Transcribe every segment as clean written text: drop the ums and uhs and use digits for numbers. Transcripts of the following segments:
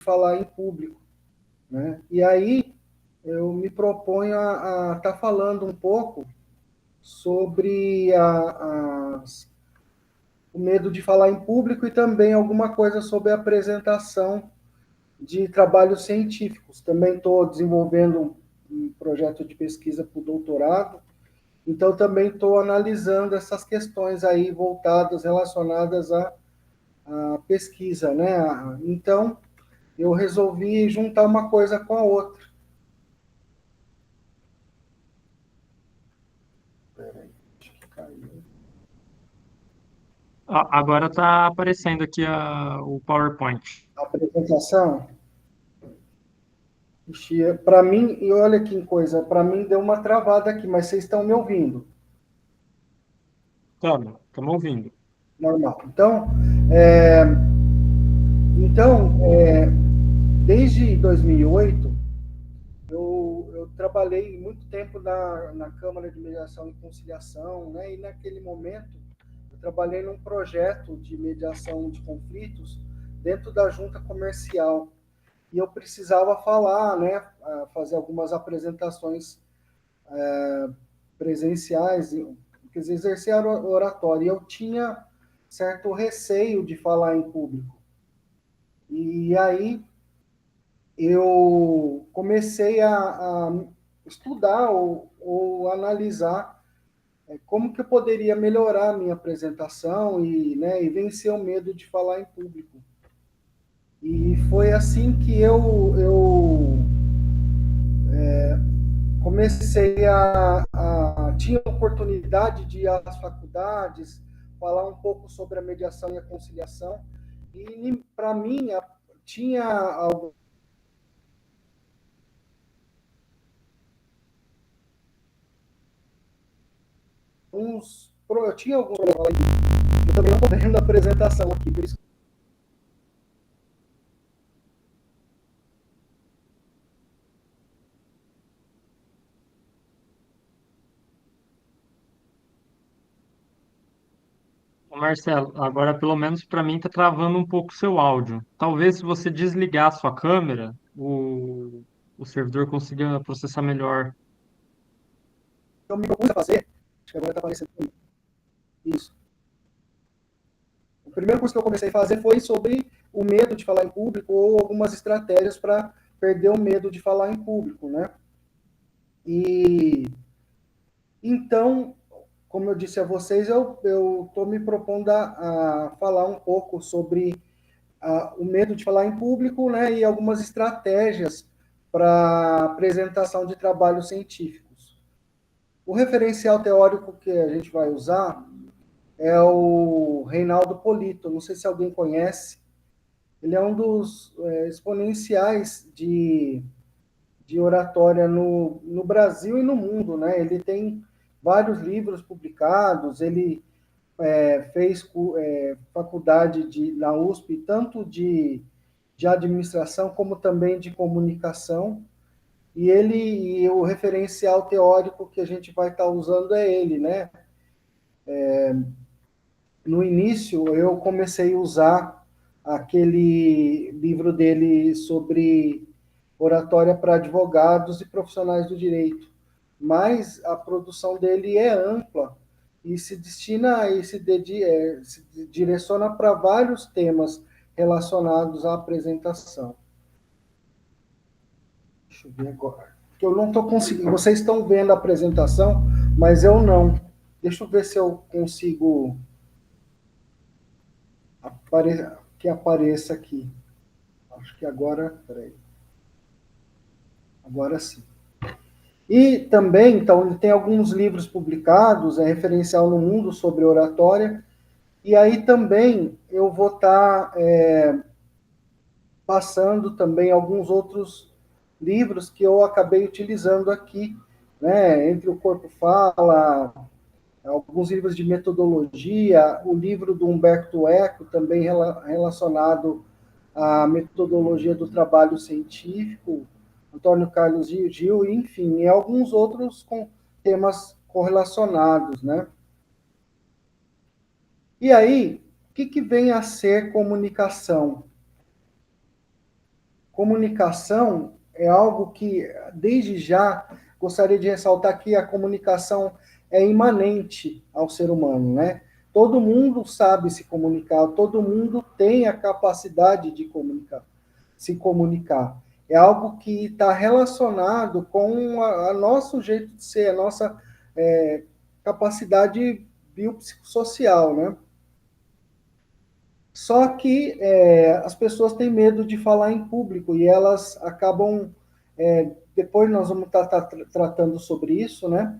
falar em público, né? E aí eu me proponho a estar falando um pouco sobre o medo de falar em público e também alguma coisa sobre a apresentação de trabalhos científicos. Também estou desenvolvendo um projeto de pesquisa para o doutorado, então também estou analisando essas questões aí voltadas, relacionadas à pesquisa, né? Então, eu resolvi juntar uma coisa com a outra. Peraí, acho que caiu. Agora está aparecendo aqui o PowerPoint. A apresentação, para mim, e olha que coisa, para mim deu uma travada aqui, mas vocês estão me ouvindo? Estamos ouvindo. Normal. É, então, desde 2008, eu trabalhei muito tempo na Câmara de Mediação e Conciliação, né? E naquele momento eu trabalhei num projeto de mediação de conflitos dentro da junta comercial. E eu precisava falar, né? Fazer algumas apresentações presenciais, quer dizer, exercer a oratória. E eu tinha certo receio de falar em público. E aí eu comecei a estudar ou analisar como que eu poderia melhorar a minha apresentação e, né, e vencer o medo de falar em público. E foi assim que eu comecei tinha a oportunidade de ir às faculdades, falar um pouco sobre a mediação e a conciliação, e para mim tinha eu tinha alguns eu também não estou vendo a apresentação aqui, por isso. Ô, Marcelo, agora pelo menos para mim está travando um pouco o seu áudio. Talvez se você desligar a sua câmera, o servidor consiga processar melhor. Eu me propus a fazer, acho que agora está aparecendo isso. O primeiro curso que eu comecei a fazer foi sobre o medo de falar em público ou algumas estratégias para perder o medo de falar em público, né? E então, como eu disse a vocês, eu estou me propondo a falar um pouco sobre o medo de falar em público, né, e algumas estratégias para apresentação de trabalhos científicos. O referencial teórico que a gente vai usar é o Reinaldo Polito. Não sei se alguém conhece. Ele é um dos exponenciais de oratória no Brasil e no mundo, né? Ele tem vários livros publicados, ele fez faculdade na USP, tanto de administração como também de comunicação, e o referencial teórico que a gente vai estar usando é ele, né? No início, eu comecei a usar aquele livro dele sobre oratória para advogados e profissionais do direito, mas a produção dele é ampla e se destina e se direciona para vários temas relacionados à apresentação. Deixa eu ver agora. Porque eu não estou conseguindo. Vocês estão vendo a apresentação, mas eu não. Deixa eu ver se eu consigo que apareça aqui. Acho que agora. Peraí. Agora sim. E também, então, tem alguns livros publicados, referencial no mundo sobre oratória, e aí também eu vou estar passando também alguns outros livros que eu acabei utilizando aqui, né? Entre o Corpo Fala, alguns livros de metodologia, o livro do Humberto Eco, também relacionado à metodologia do trabalho científico, Antônio Carlos Gil, enfim, e alguns outros com temas correlacionados, né? E aí, o que vem a ser comunicação? comunicação é algo que, desde já, gostaria de ressaltar que a comunicação é imanente ao ser humano, né? Todo mundo sabe se comunicar, todo mundo tem a capacidade de se comunicar. É algo que está relacionado com a nosso jeito de ser, a nossa capacidade biopsicossocial, né? Só que as pessoas têm medo de falar em público e elas acabam. Depois nós vamos estar tratando sobre isso, né?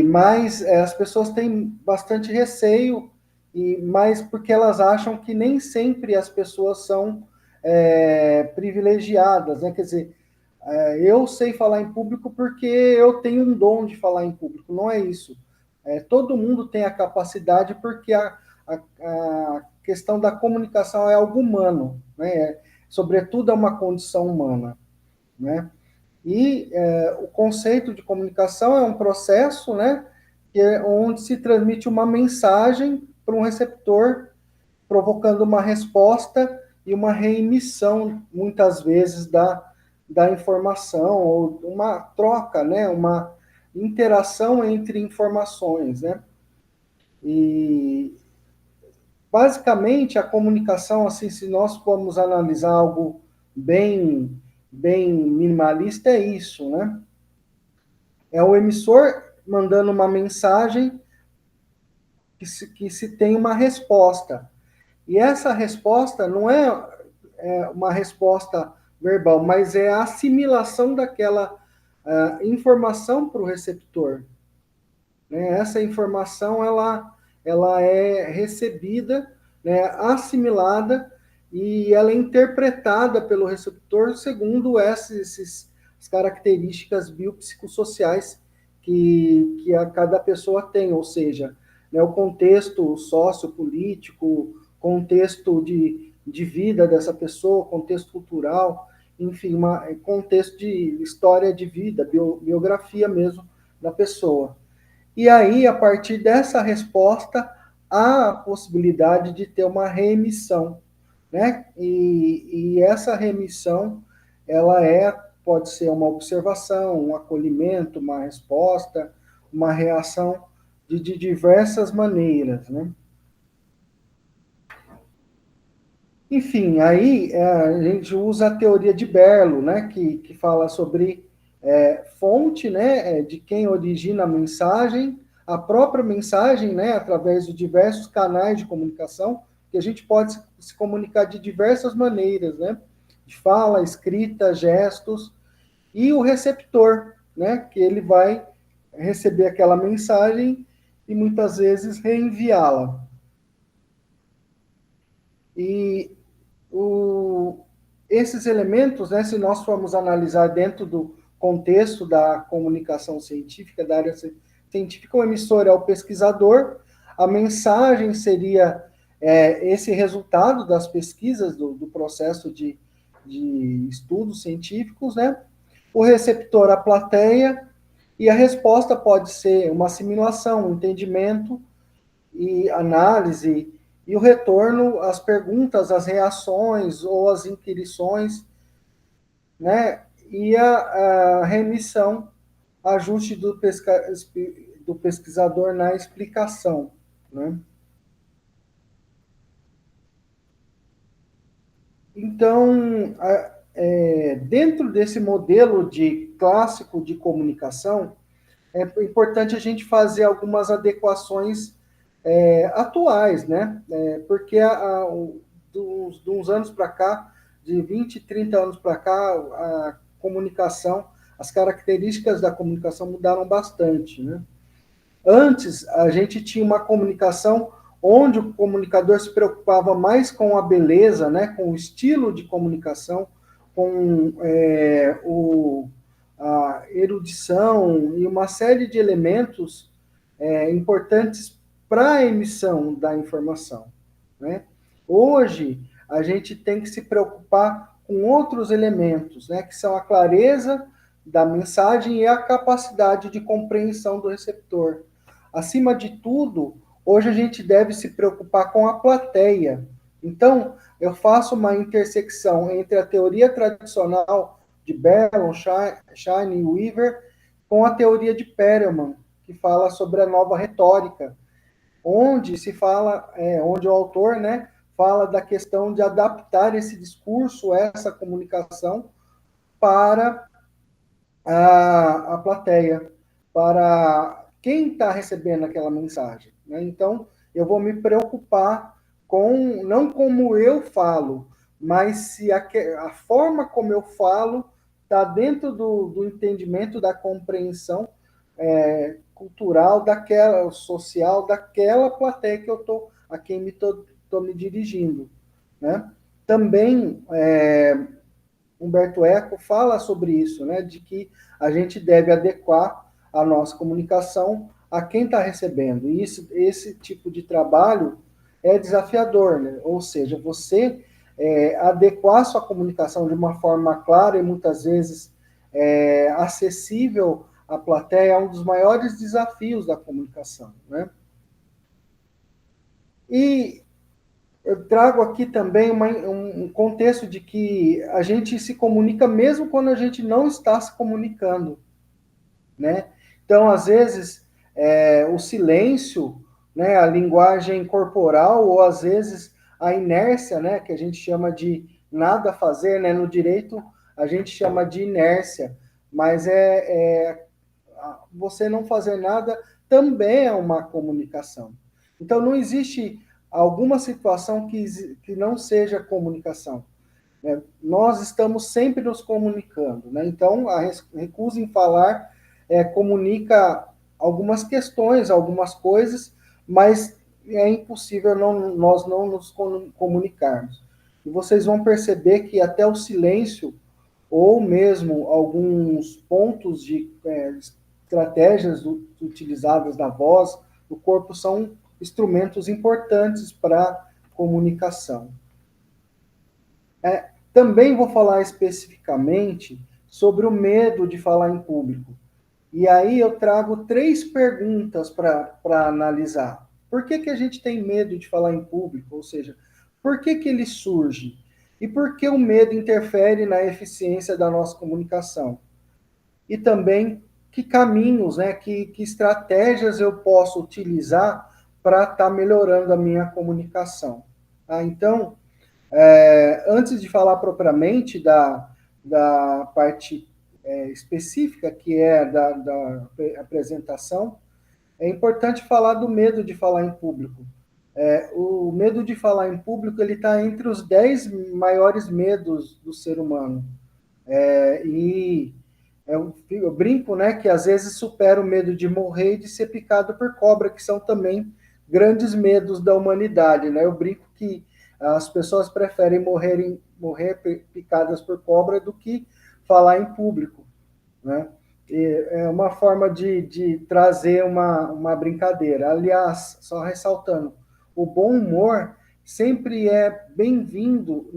Mas as pessoas têm bastante receio, mas porque elas acham que nem sempre as pessoas são privilegiadas, né? Quer dizer, eu sei falar em público porque eu tenho um dom de falar em público, não é isso. Todo mundo tem a capacidade porque a questão da comunicação é algo humano, né? Sobretudo é uma condição humana, né? E o conceito de comunicação é um processo, né, onde se transmite uma mensagem para um receptor, provocando uma resposta e uma reemissão, muitas vezes, da informação, ou uma troca, né, uma interação entre informações, né? E, basicamente, a comunicação, assim, se nós formos analisar algo bem minimalista, é isso, né? É o emissor mandando uma mensagem que se tem uma resposta. E essa resposta não é uma resposta verbal, mas é a assimilação daquela informação para o receptor. Né? Essa informação ela é recebida, né, assimilada, e ela é interpretada pelo receptor segundo essas características biopsicossociais que a cada pessoa tem, ou seja, né, o contexto sociopolítico, contexto de vida dessa pessoa, contexto cultural, enfim, contexto de história de vida, biografia mesmo da pessoa. E aí, a partir dessa resposta, há a possibilidade de ter uma remissão, né? E essa remissão, ela pode ser uma observação, um acolhimento, uma resposta, uma reação de diversas maneiras, né? Enfim, aí a gente usa a teoria de Berlo, né, que fala sobre fonte, né, de quem origina a mensagem, a própria mensagem, né, através de diversos canais de comunicação, que a gente pode se comunicar de diversas maneiras, né, de fala, escrita, gestos, e o receptor, né, que ele vai receber aquela mensagem e muitas vezes reenviá-la. E o, esses elementos, né, se nós formos analisar dentro do contexto da comunicação científica, da área científica, o emissor é o pesquisador, a mensagem seria esse resultado das pesquisas, do processo de estudos científicos, né? O receptor, a plateia, e a resposta pode ser uma assimilação, um entendimento e análise, e o retorno, as perguntas, as reações ou as inquirições, né? E a remissão, ajuste do pesquisador na explicação, né? Então, dentro desse modelo clássico de comunicação, é importante a gente fazer algumas adequações atuais, né? Porque de uns anos para cá, de 20, 30 anos para cá, a comunicação, as características da comunicação mudaram bastante, né? Antes, a gente tinha uma comunicação onde o comunicador se preocupava mais com a beleza, né, com o estilo de comunicação, com a erudição e uma série de elementos importantes para a emissão da informação, né? Hoje, a gente tem que se preocupar com outros elementos, né, que são a clareza da mensagem e a capacidade de compreensão do receptor. Acima de tudo, hoje a gente deve se preocupar com a plateia. Então, eu faço uma intersecção entre a teoria tradicional de Berlin, Schein e Weaver com a teoria de Perelman, que fala sobre a nova retórica, onde se fala, onde o autor, né, fala da questão de adaptar esse discurso, essa comunicação, para a plateia, para quem está recebendo aquela mensagem. Né? Então, eu vou me preocupar com, não como eu falo, mas se a forma como eu falo está dentro do entendimento, da compreensão cultural, daquela, social, daquela plateia que eu estou, a quem estou me dirigindo. Né? Também, Humberto Eco fala sobre isso, né, de que a gente deve adequar a nossa comunicação a quem está recebendo. E esse tipo de trabalho é desafiador, né? Ou seja, você adequar sua comunicação de uma forma clara e muitas vezes acessível à plateia é um dos maiores desafios da comunicação, né? E eu trago aqui também um contexto de que a gente se comunica mesmo quando a gente não está se comunicando, né? Então, às vezes, o silêncio, né, a linguagem corporal, ou às vezes a inércia, né, que a gente chama de nada a fazer, né? No direito, a gente chama de inércia, mas você não fazer nada também é uma comunicação. Então, não existe alguma situação que não seja comunicação. Né? Nós estamos sempre nos comunicando. Né? Então, a recusa em falar comunica algumas questões, algumas coisas, mas é impossível nós não nos comunicarmos. E vocês vão perceber que até o silêncio, ou mesmo alguns pontos de estratégias utilizadas na voz, no corpo, são instrumentos importantes para comunicação. Também vou falar especificamente sobre o medo de falar em público. E aí eu trago 3 perguntas para analisar. Por que a gente tem medo de falar em público? Ou seja, por que ele surge? E por que o medo interfere na eficiência da nossa comunicação? E também que caminhos, né, que estratégias eu posso utilizar para estar melhorando a minha comunicação. Tá? Então, antes de falar propriamente da parte específica, que é da apresentação, é importante falar do medo de falar em público. O medo de falar em público ele está entre os 10 maiores medos do ser humano. E eu brinco, né, que às vezes supera o medo de morrer e de ser picado por cobra, que são também grandes medos da humanidade, né? Eu brinco que as pessoas preferem morrer picadas por cobra do que falar em público, né? E é uma forma de trazer uma brincadeira. Aliás, só ressaltando, o bom humor sempre é bem-vindo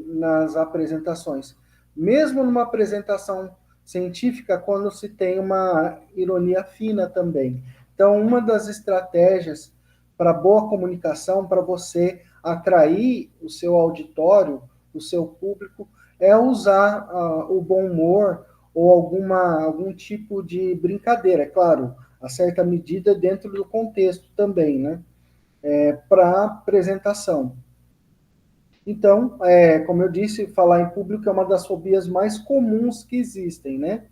nas apresentações. Mesmo numa apresentação científica, quando se tem uma ironia fina também. Então, uma das estratégias para boa comunicação, para você atrair o seu auditório, o seu público, é usar o bom humor ou algum tipo de brincadeira, é claro, a certa medida dentro do contexto também, né? Para apresentação. Então, como eu disse, falar em público é uma das fobias mais comuns que existem, né?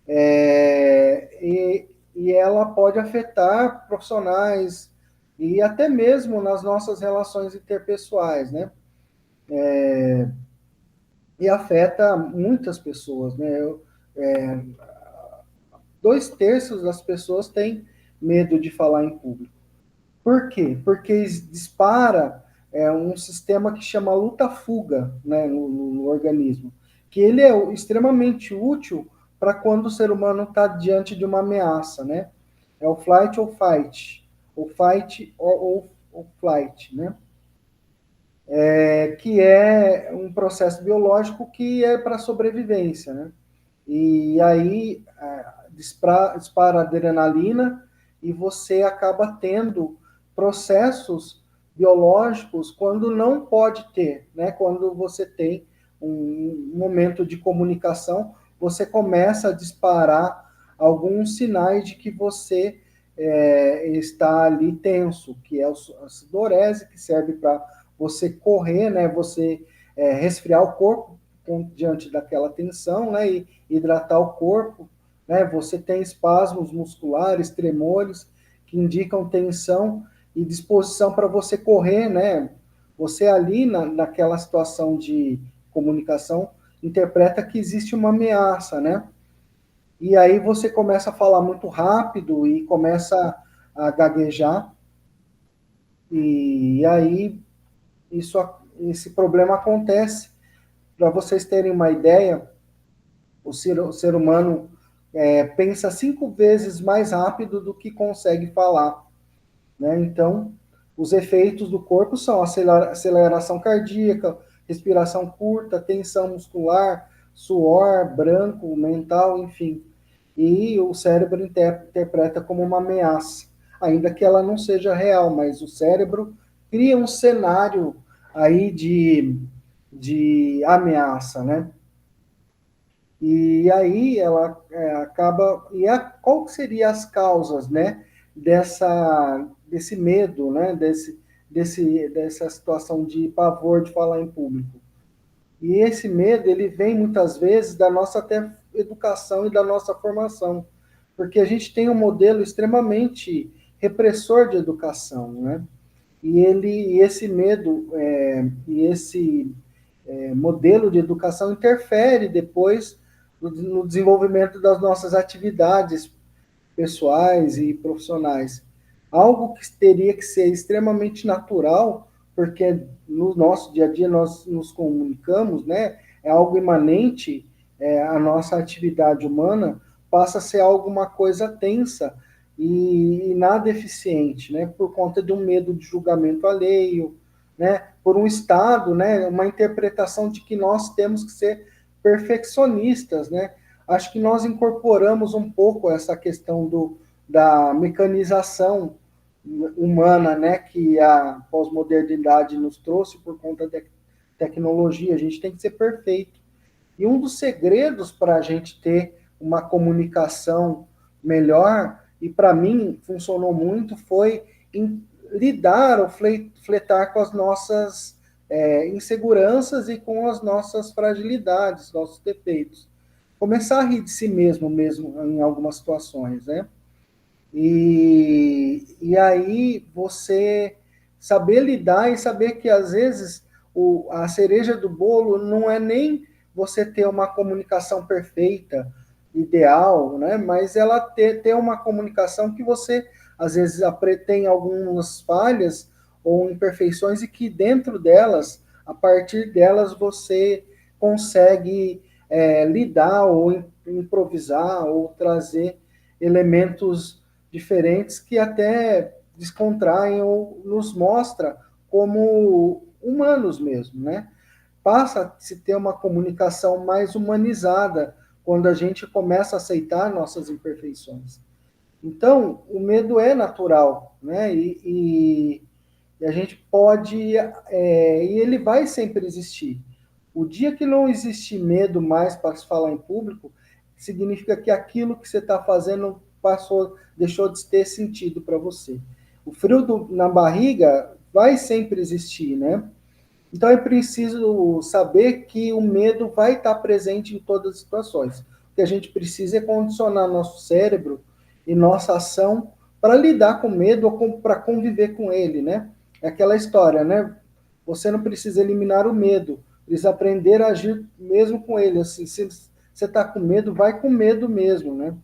E ela pode afetar profissionais e até mesmo nas nossas relações interpessoais, né? E afeta muitas pessoas, né? 2/3 das pessoas têm medo de falar em público. Por quê? Porque dispara um sistema que chama luta-fuga, né, no organismo, que ele é extremamente útil para quando o ser humano está diante de uma ameaça, né? É o flight or fight, ou fight or flight, né? Que é um processo biológico que é para sobrevivência, né? E aí dispara adrenalina e você acaba tendo processos biológicos quando não pode ter, né? Quando você tem um momento de comunicação, você começa a disparar alguns sinais de que você está ali tenso, que é a sudorese, que serve para você correr, né? Você resfriar o corpo diante daquela tensão, né? E hidratar o corpo, né? Você tem espasmos musculares, tremores, que indicam tensão e disposição para você correr, né? Você ali naquela situação de comunicação interpreta que existe uma ameaça, né? E aí você começa a falar muito rápido e começa a gaguejar, e aí isso, esse problema acontece. Para vocês terem uma ideia, o ser humano pensa 5 vezes mais rápido do que consegue falar, né? Então, os efeitos do corpo são aceleração cardíaca, respiração curta, tensão muscular, suor, branco, mental, enfim. E o cérebro interpreta como uma ameaça, ainda que ela não seja real, mas o cérebro cria um cenário aí de ameaça, né? E aí ela acaba. Qual que seriam as causas, né, desse medo, né, dessa situação de pavor de falar em público? E esse medo, ele vem muitas vezes da nossa até educação e da nossa formação, porque a gente tem um modelo extremamente repressor de educação, né? E esse medo e esse modelo de educação interfere depois no desenvolvimento das nossas atividades pessoais e profissionais. Algo que teria que ser extremamente natural, porque no nosso dia a dia nós nos comunicamos, né? É algo imanente à nossa atividade humana, passa a ser alguma coisa tensa e nada eficiente, né? Por conta de um medo de julgamento alheio, né? Por um estado, né? Uma interpretação de que nós temos que ser perfeccionistas, né? Acho que nós incorporamos um pouco essa questão da mecanização humana, né, que a pós-modernidade nos trouxe por conta da tecnologia. A gente tem que ser perfeito. E um dos segredos para a gente ter uma comunicação melhor, e para mim funcionou muito, foi lidar ou fletar com as nossas inseguranças e com as nossas fragilidades, nossos defeitos. Começar a rir de si mesmo, mesmo em algumas situações, né? E aí você saber lidar e saber que às vezes a cereja do bolo não é nem você ter uma comunicação perfeita, ideal, né? Mas ela ter uma comunicação que você às vezes tem algumas falhas ou imperfeições e que dentro delas, a partir delas, você consegue lidar ou improvisar ou trazer elementos diferentes que até descontraem ou nos mostra como humanos mesmo, né? Passa a se ter uma comunicação mais humanizada quando a gente começa a aceitar nossas imperfeições. Então, o medo é natural, né? E a gente pode, e ele vai sempre existir. O dia que não existir medo mais para se falar em público, significa que aquilo que você está fazendo deixou de ter sentido para você. O frio na barriga vai sempre existir, né? Então é preciso saber que o medo vai estar presente em todas as situações. O que a gente precisa é condicionar nosso cérebro e nossa ação para lidar com medo ou para conviver com ele, né? É aquela história, né? Você não precisa eliminar o medo, precisa aprender a agir mesmo com ele. Assim, se você está com medo, vai com medo mesmo, né?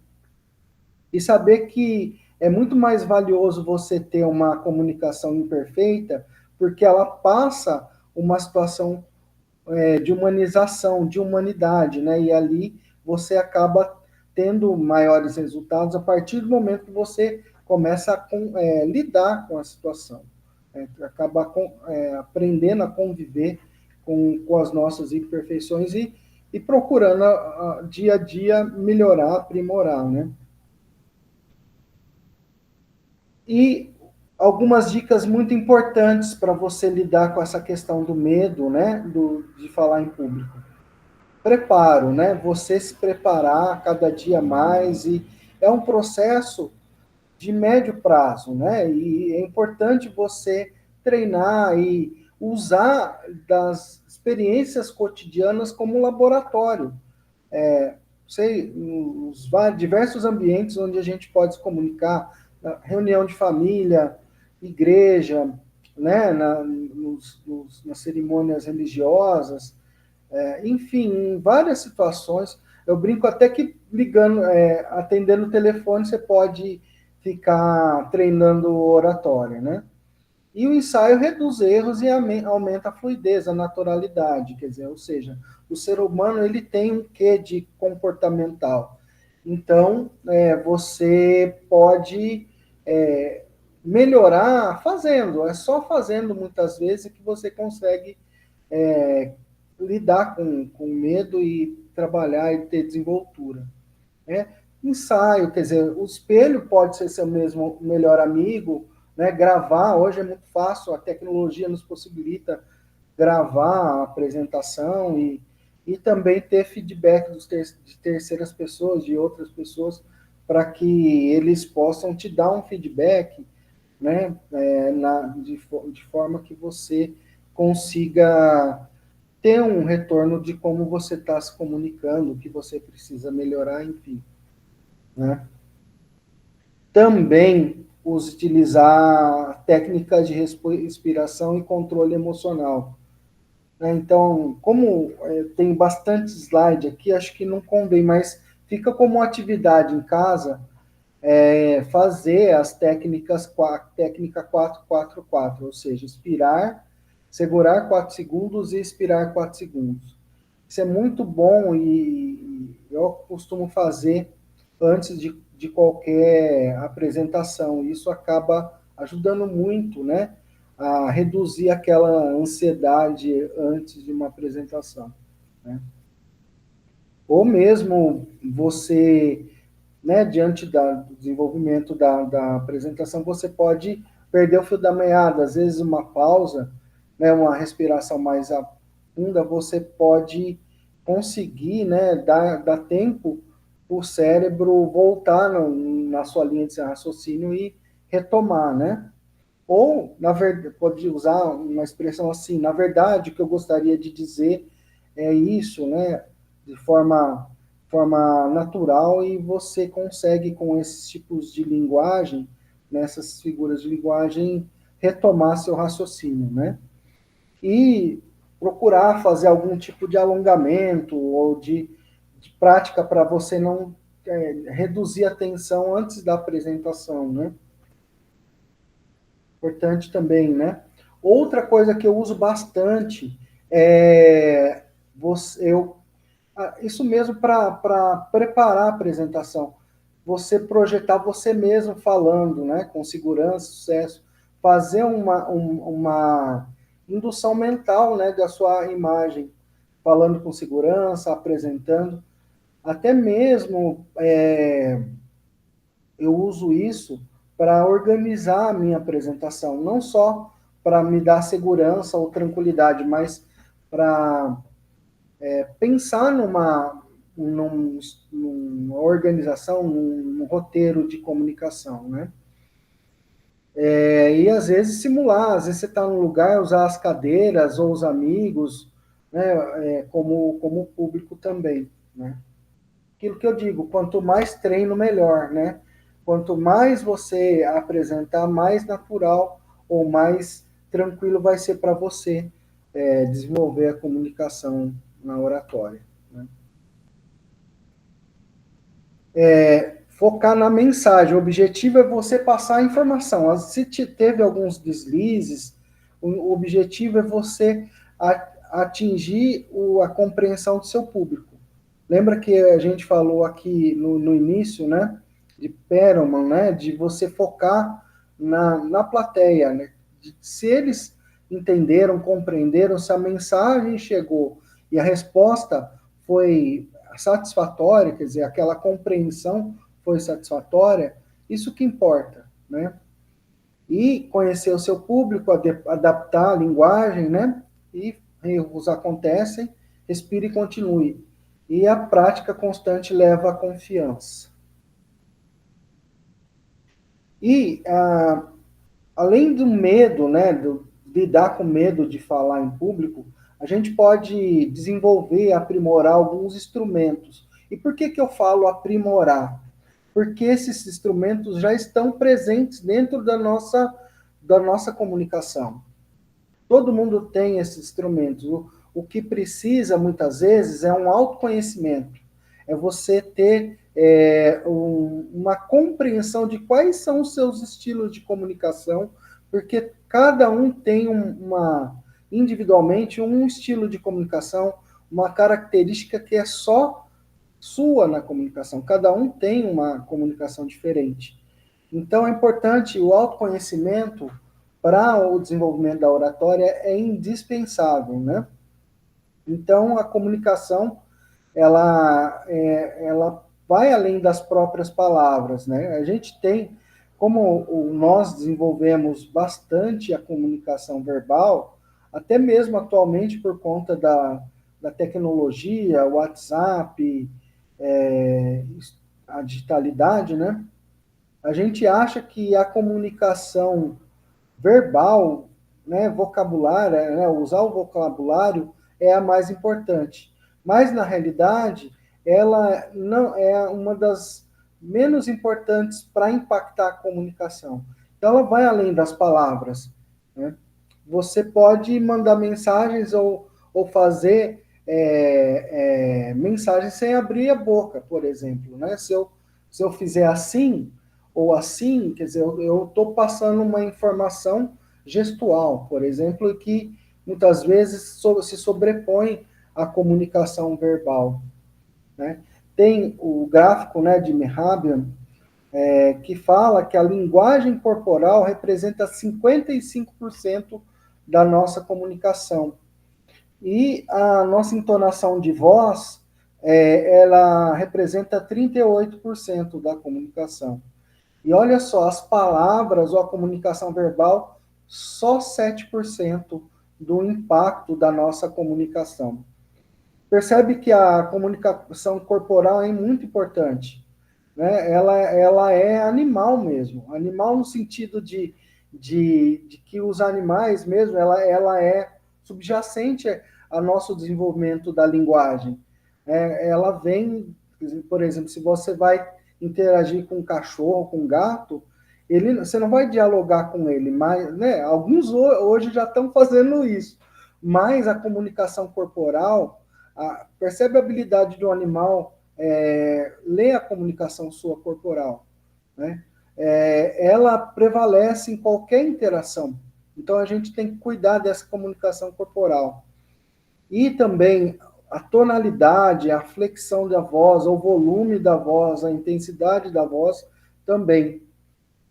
E saber que é muito mais valioso você ter uma comunicação imperfeita, porque ela passa uma situação de humanização, de humanidade, né? E ali você acaba tendo maiores resultados a partir do momento que você começa a lidar com a situação, acaba aprendendo a conviver com as nossas imperfeições e procurando dia a dia melhorar, aprimorar, né? E algumas dicas muito importantes para você lidar com essa questão do medo, né, de falar em público. Preparo, né? Você se preparar cada dia mais e é um processo de médio prazo, né? E é importante você treinar e usar das experiências cotidianas como laboratório. Sei, nos diversos ambientes onde a gente pode se comunicar, reunião de família, igreja, né? Nas cerimônias religiosas, enfim, em várias situações. Eu brinco até que ligando, atendendo o telefone, você pode ficar treinando oratória, né? E o ensaio reduz erros e aumenta a fluidez, a naturalidade, quer dizer, ou seja, o ser humano ele tem um quê de comportamental. Então, você pode melhorar fazendo, é só fazendo muitas vezes que você consegue lidar com medo e trabalhar e ter desenvoltura. Né? Ensaio, quer dizer, o espelho pode ser seu mesmo melhor amigo, né? Gravar, hoje é muito fácil, a tecnologia nos possibilita gravar a apresentação e também ter feedback de terceiras pessoas, de outras pessoas, para que eles possam te dar um feedback, né? De forma que você consiga ter um retorno de como você está se comunicando, o que você precisa melhorar, enfim. Né? Também utilizar técnicas de respiração e controle emocional. Né? Então, como tem bastante slide aqui, acho que não convém, mas fica como atividade em casa fazer as técnica 4-4-4, ou seja, inspirar, segurar 4 segundos e expirar 4 segundos. Isso é muito bom e eu costumo fazer antes de qualquer apresentação. Isso acaba ajudando muito, né, a reduzir aquela ansiedade antes de uma apresentação. Né? Ou mesmo você, né, diante do desenvolvimento da apresentação, você pode perder o fio da meada. Às vezes, uma pausa, né, uma respiração mais funda, você pode conseguir, né, dar tempo para o cérebro voltar na sua linha de raciocínio e retomar, né? Ou, na verdade, pode usar uma expressão assim, na verdade, o que eu gostaria de dizer é isso, né? De forma natural e você consegue, com esses tipos de linguagem, nessas figuras de linguagem, retomar seu raciocínio, né? E procurar fazer algum tipo de alongamento ou de prática para você não reduzir a tensão antes da apresentação, né? Importante também, né? Outra coisa que eu uso bastante isso mesmo para preparar a apresentação. Você projetar você mesmo falando, né? Com segurança, sucesso. Fazer uma indução mental, né? Da sua imagem. Falando com segurança, apresentando. Até mesmo eu uso isso para organizar a minha apresentação, não só para me dar segurança ou tranquilidade, mas para pensar numa organização, num roteiro de comunicação, né? E às vezes simular, às vezes você está num lugar, usar as cadeiras ou os amigos, né? Como público também, né? Aquilo que eu digo, quanto mais treino, melhor, né? Quanto mais você apresentar, mais natural ou mais tranquilo vai ser para você desenvolver a comunicação na oratória. Né? Focar na mensagem. O objetivo é você passar a informação. Se teve alguns deslizes, o objetivo é você atingir a compreensão do seu público. Lembra que a gente falou aqui no início, né, de Perelman, né, de você focar na plateia, né, se eles entenderam, compreenderam, se a mensagem chegou e a resposta foi satisfatória, quer dizer, aquela compreensão foi satisfatória, isso que importa, né? e conhecer o seu público, adaptar a linguagem, né? E erros acontecem, respire e continue. E a prática constante leva à confiança. E, além do medo, né, do lidar com medo de falar em público, a gente pode desenvolver, aprimorar alguns instrumentos. E por que eu falo aprimorar? Porque esses instrumentos já estão presentes dentro da nossa comunicação. Todo mundo tem esses instrumentos. O que precisa, muitas vezes, é um autoconhecimento. É você ter uma compreensão de quais são os seus estilos de comunicação, porque cada um tem individualmente um estilo de comunicação, uma característica que é só sua na comunicação. Cada um tem uma comunicação diferente. Então, é importante o autoconhecimento para o desenvolvimento da oratória é indispensável, né? Então, a comunicação, ela vai além das próprias palavras, né? A gente tem, nós desenvolvemos bastante a comunicação verbal, até mesmo atualmente por conta da tecnologia, o WhatsApp, é, a digitalidade, né? A gente acha que a comunicação verbal, né, vocabulário, né, usar o vocabulário é a mais importante. Mas, na realidade, ela não é uma das menos importantes para impactar a comunicação. Então, ela vai além das palavras. Né? Você pode mandar mensagens ou fazer mensagens sem abrir a boca, por exemplo. Né? Se eu fizer assim, ou assim, quer dizer, eu estou passando uma informação gestual, por exemplo, que muitas vezes se sobrepõe à comunicação verbal. Né? Tem o gráfico, né, de Mehrabian, que fala que a linguagem corporal representa 55% da nossa comunicação. E a nossa entonação de voz, ela representa 38% da comunicação. E olha só, as palavras ou a comunicação verbal, só 7% do impacto da nossa comunicação. Percebe que a comunicação corporal é muito importante. Né? Ela é animal mesmo. Animal no sentido de que os animais mesmo, ela é subjacente ao nosso desenvolvimento da linguagem. Ela vem, por exemplo, se você vai interagir com um cachorro, com um gato, você não vai dialogar com ele, mas, né, alguns hoje já estão fazendo isso, mas a comunicação corporal, percebe a habilidade do animal ler a comunicação sua corporal, né? Ela prevalece em qualquer interação. Então a gente tem que cuidar dessa comunicação corporal. E também a tonalidade, a flexão da voz, o volume da voz, a intensidade da voz também.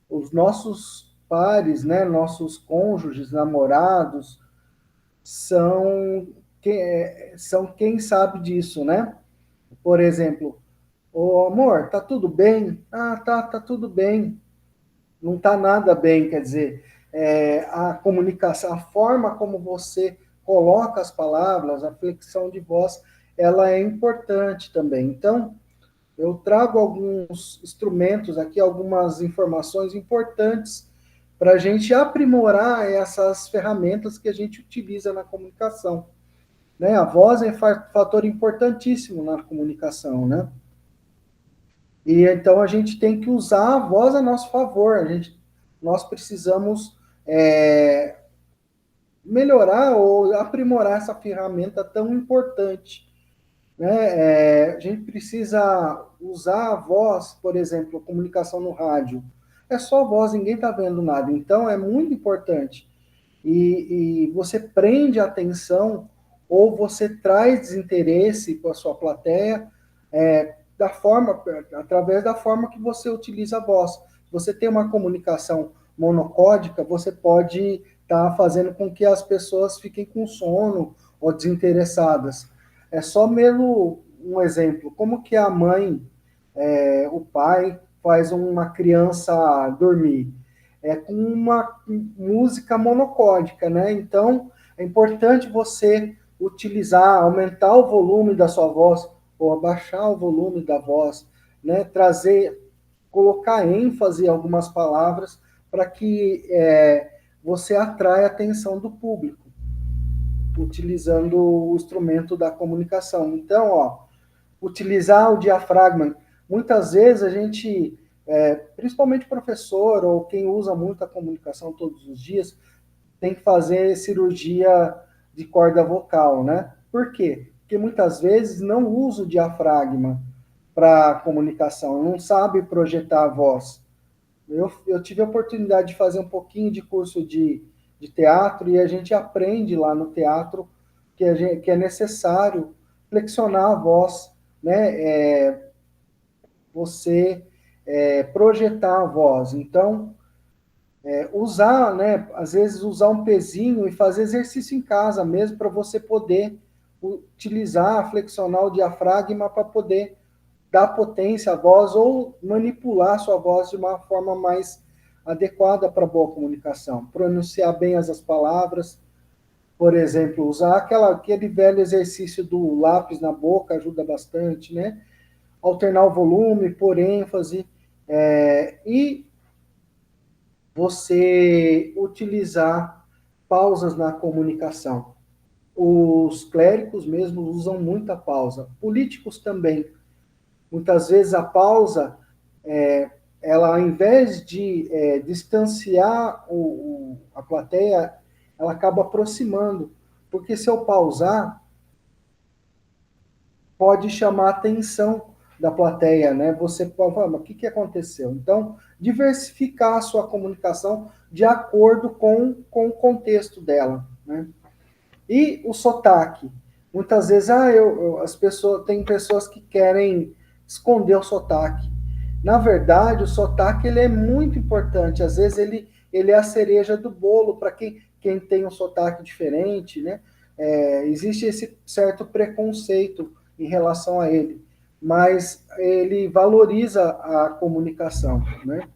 Os nossos pares, né, nossos cônjuges, namorados, são quem sabe disso, né? Por exemplo, ô amor, tá tudo bem? Ah, tá tudo bem. Não tá nada bem, quer dizer, a comunicação, a forma como você coloca as palavras, a flexão de voz, ela é importante também. Então, eu trago alguns instrumentos aqui, algumas informações importantes para a gente aprimorar essas ferramentas que a gente utiliza na comunicação. Né? A voz é um fator importantíssimo na comunicação, né? E então a gente tem que usar a voz a nosso favor. Nós precisamos melhorar ou aprimorar essa ferramenta tão importante. Né? A gente precisa usar a voz, por exemplo, comunicação no rádio. É só voz, ninguém está vendo nada. Então é muito importante. E você prende a atenção ou você traz desinteresse para a sua plateia através da forma que você utiliza a voz. Se você tem uma comunicação monocódica, você pode estar fazendo com que as pessoas fiquem com sono ou desinteressadas. É só mesmo um exemplo, como que a mãe, o pai, faz uma criança dormir. com uma música monocórdica, né? Então, é importante você utilizar, aumentar o volume da sua voz, ou abaixar o volume da voz, né? Trazer, colocar ênfase em algumas palavras para que você atraia a atenção do público, utilizando o instrumento da comunicação. Então, utilizar o diafragma. Muitas vezes a gente, principalmente professor ou quem usa muito a comunicação todos os dias, tem que fazer cirurgia de corda vocal, né? Por quê? Porque muitas vezes não usa o diafragma para comunicação, não sabe projetar a voz. Eu tive a oportunidade de fazer um pouquinho de curso de teatro e a gente aprende lá no teatro que é necessário flexionar a voz, né? Você projetar a voz. Então, usar, né? Às vezes usar um pezinho e fazer exercício em casa mesmo para você poder utilizar, flexionar o diafragma para poder dar potência à voz ou manipular a sua voz de uma forma mais adequada para boa comunicação. Pronunciar bem as palavras, por exemplo, usar aquele velho exercício do lápis na boca ajuda bastante, né? Alternar o volume, pôr ênfase, e você utilizar pausas na comunicação. Os clérigos mesmo usam muita pausa, políticos também. Muitas vezes a pausa, ela ao invés de distanciar a plateia, ela acaba aproximando, porque se eu pausar, pode chamar a atenção da plateia, né? Você pode falar, mas o que aconteceu? Então, diversificar a sua comunicação de acordo com o contexto dela, né? E o sotaque. Muitas vezes, tem pessoas que querem esconder o sotaque. Na verdade, o sotaque ele é muito importante. Às vezes ele é a cereja do bolo para quem tem um sotaque diferente, né? Existe esse certo preconceito em relação a ele, mas ele valoriza a comunicação, né?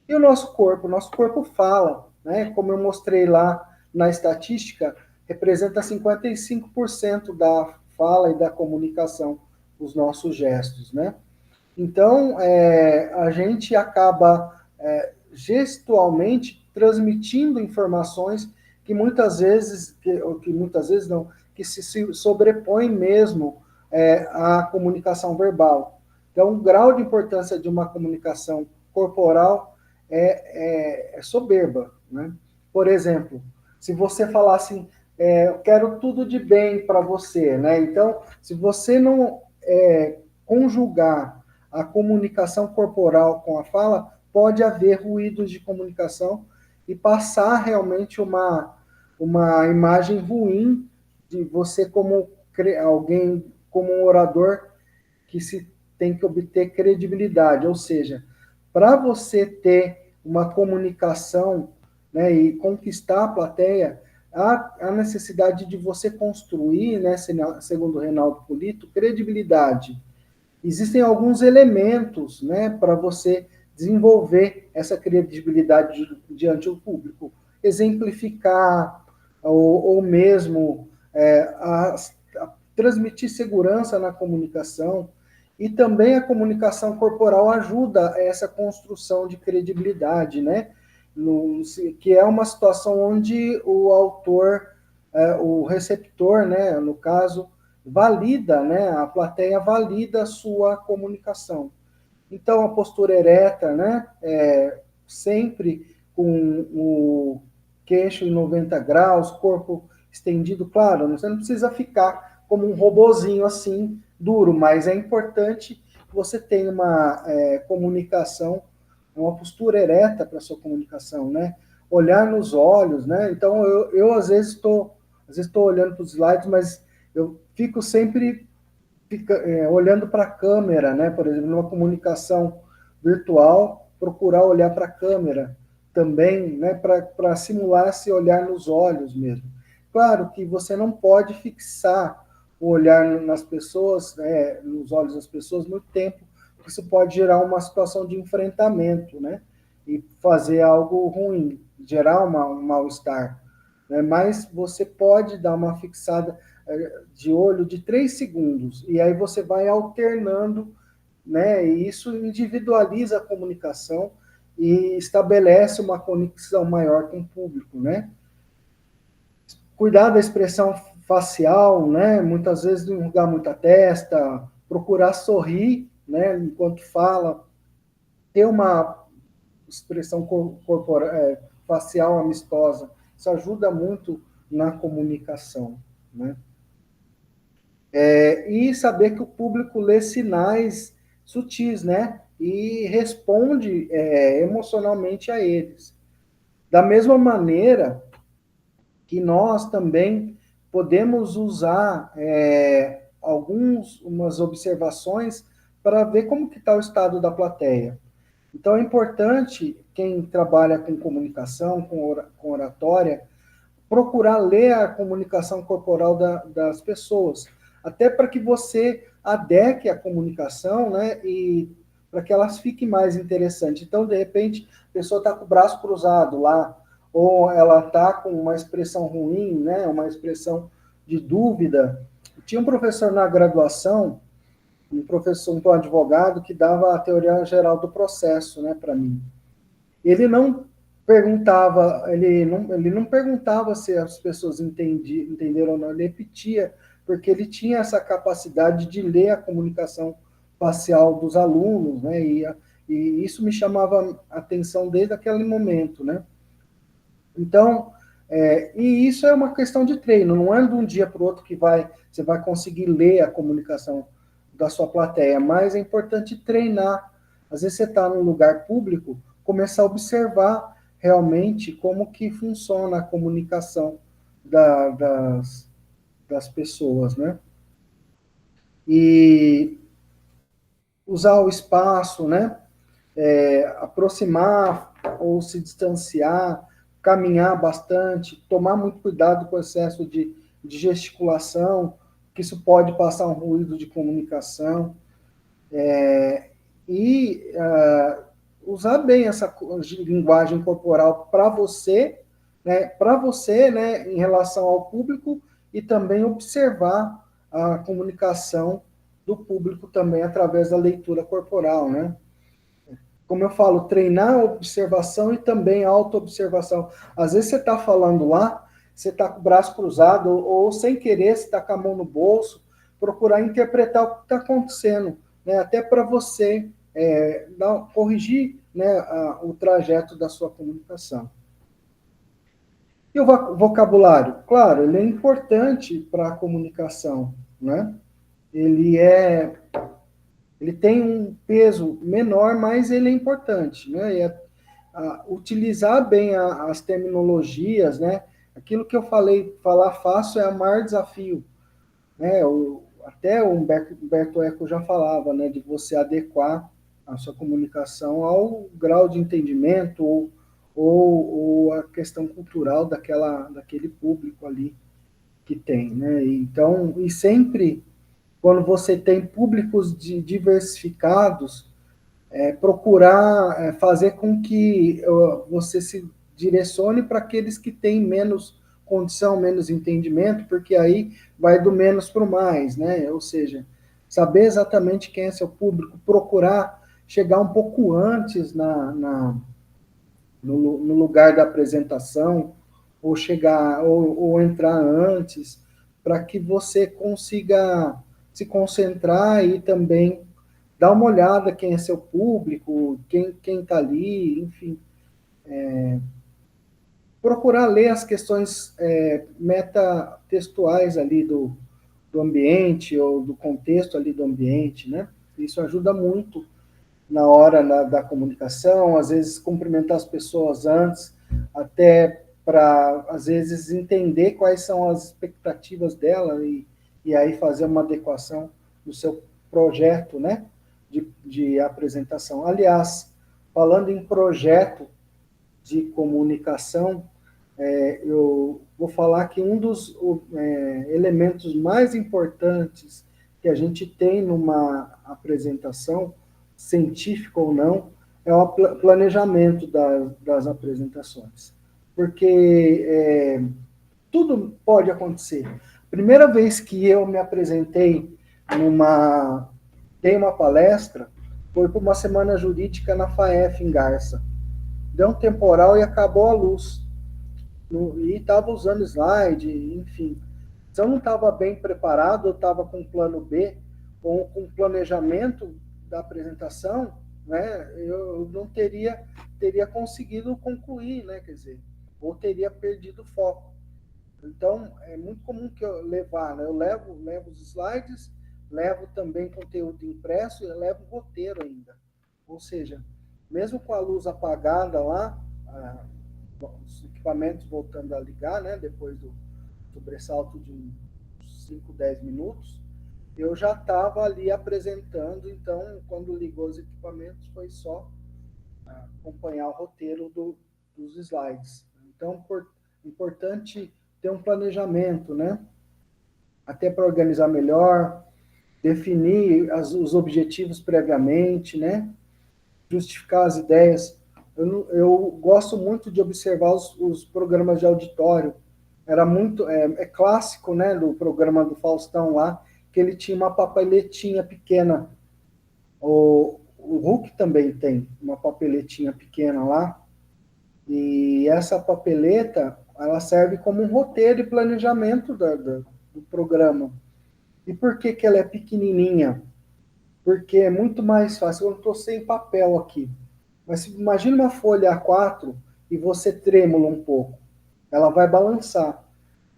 E o nosso corpo fala, né? Como eu mostrei lá na estatística, representa 55% da fala e da comunicação, os nossos gestos, né? Então, a gente acaba gestualmente transmitindo informações que muitas vezes, que muitas vezes não, que se sobrepõem mesmo à comunicação verbal. Então, o grau de importância de uma comunicação corporal é soberba, né? Por exemplo, se você falar assim, eu quero tudo de bem para você, né? Então, se você não conjugar a comunicação corporal com a fala, pode haver ruídos de comunicação e passar realmente uma imagem ruim de você como alguém, como um orador que se tem que obter credibilidade, ou seja, para você ter uma comunicação, né, e conquistar a plateia, há a necessidade de você construir, né, segundo o Reinaldo Polito, credibilidade. Existem alguns elementos, né, para você desenvolver essa credibilidade diante do público. Exemplificar, ou mesmo transmitir segurança na comunicação. E também a comunicação corporal ajuda essa construção de credibilidade, né? Que é uma situação onde o autor, o receptor, né, no caso, valida, né, a plateia valida a sua comunicação. Então, a postura ereta, né, sempre com o queixo em 90 graus, corpo estendido, claro, você não precisa ficar como um robozinho assim, duro, mas é importante que você tenha uma comunicação, uma postura ereta para a sua comunicação, né? Olhar nos olhos, né? Então, eu às vezes estou olhando para os slides, mas eu fico sempre olhando para a câmera, né? Por exemplo, numa comunicação virtual, procurar olhar para a câmera também, né? Para simular esse olhar nos olhos mesmo. Claro que você não pode fixar o olhar nas pessoas, nos olhos das pessoas, muito tempo, porque isso pode gerar uma situação de enfrentamento, né? e fazer algo ruim, gerar um mal-estar, né? Mas você pode dar uma fixada de olho de 3 segundos, e aí você vai alternando, né? E isso individualiza a comunicação e estabelece uma conexão maior com o público, né? Cuidar da expressão facial, né? Muitas vezes não enrugar muito a testa, procurar sorrir, né? Enquanto fala, ter uma expressão facial amistosa. Isso ajuda muito na comunicação, né? E saber que o público lê sinais sutis, né? E responde emocionalmente a eles. Da mesma maneira que nós também podemos usar umas observações para ver como que está o estado da plateia. Então é importante quem trabalha com comunicação, com oratória, procurar ler a comunicação corporal das pessoas, até para que você adeque a comunicação, né, e para que elas fiquem mais interessantes. Então, de repente, a pessoa está com o braço cruzado lá, ou ela está com uma expressão ruim, né, uma expressão de dúvida. Tinha um professor na graduação, um advogado, que dava a teoria geral do processo, né, para mim. Ele não perguntava se as pessoas entenderam ou não, ele repetia, porque ele tinha essa capacidade de ler a comunicação facial dos alunos, né? E isso me chamava a atenção desde aquele momento, né? Então, e isso é uma questão de treino, não é de um dia para o outro que você vai conseguir ler a comunicação da sua plateia, mas é importante treinar. Às vezes você está num lugar público, começar a observar realmente como que funciona a comunicação das pessoas, né? E usar o espaço, né? Aproximar ou se distanciar, caminhar bastante, tomar muito cuidado com o excesso de gesticulação, que isso pode passar um ruído de comunicação, e usar bem essa linguagem corporal para você, né, em relação ao público, e também observar a comunicação do público também através da leitura corporal, né? Como eu falo, treinar a observação e também a auto-observação. Às vezes você está falando lá, você está com o braço cruzado, ou sem querer, você está com a mão no bolso, procurar interpretar o que está acontecendo, né? Até para você corrigir, né, o trajeto da sua comunicação. E o vocabulário? Claro, ele é importante para a comunicação, né? Ele é ele tem um peso menor, mas ele é importante, né? Utilizar bem as terminologias, né? Aquilo que eu falei, falar fácil é o maior desafio, né? Até o Humberto Eco já falava, né? De você adequar a sua comunicação ao grau de entendimento ou a questão cultural daquele público ali que tem, né? Então, e sempre quando você tem públicos diversificados, procurar fazer com que você se direcione para aqueles que têm menos condição, menos entendimento, porque aí vai do menos para o mais, né? Ou seja, saber exatamente quem é seu público, procurar chegar um pouco antes no lugar da apresentação, ou chegar ou entrar antes, para que você consiga se concentrar e também dar uma olhada quem é seu público, quem está ali, enfim. Procurar ler as questões metatextuais ali do ambiente, ou do contexto ali do ambiente, né? Isso ajuda muito na hora da comunicação, às vezes cumprimentar as pessoas antes, até para, às vezes, entender quais são as expectativas dela e aí fazer uma adequação do seu projeto, né, de apresentação. Aliás, falando em projeto de comunicação, eu vou falar que um dos elementos mais importantes que a gente tem numa apresentação, científica ou não, é o planejamento das apresentações. Porque tudo pode acontecer. Primeira vez que eu me apresentei dei uma palestra, foi para uma semana jurídica na FAEF, em Garça. Deu um temporal e acabou a luz. E estava usando slide, enfim. Se eu não estava bem preparado, eu estava com um plano B, ou com planejamento da apresentação, né, eu não teria conseguido concluir, né, quer dizer, ou teria perdido o foco. Então, é muito comum que eu levar, né, eu levo os slides, levo também conteúdo impresso e levo o roteiro ainda. Ou seja, mesmo com a luz apagada lá, os equipamentos voltando a ligar, né, depois do sobressalto de uns 5, 10 minutos, eu já estava ali apresentando, então, quando ligou os equipamentos, foi só acompanhar o roteiro dos slides. Então, importante ter um planejamento, né? Até para organizar melhor, definir os objetivos previamente, né? Justificar as ideias. Eu gosto muito de observar os programas de auditório. Era muito, clássico, né, do programa do Faustão lá, que ele tinha uma papeletinha pequena. O Hulk também tem uma papeletinha pequena lá, e essa papeleta, ela serve como um roteiro e planejamento do programa. E por que que ela é pequenininha? Porque é muito mais fácil. Eu estou sem papel aqui, mas imagine uma folha A4 e você trêmula um pouco. Ela vai balançar.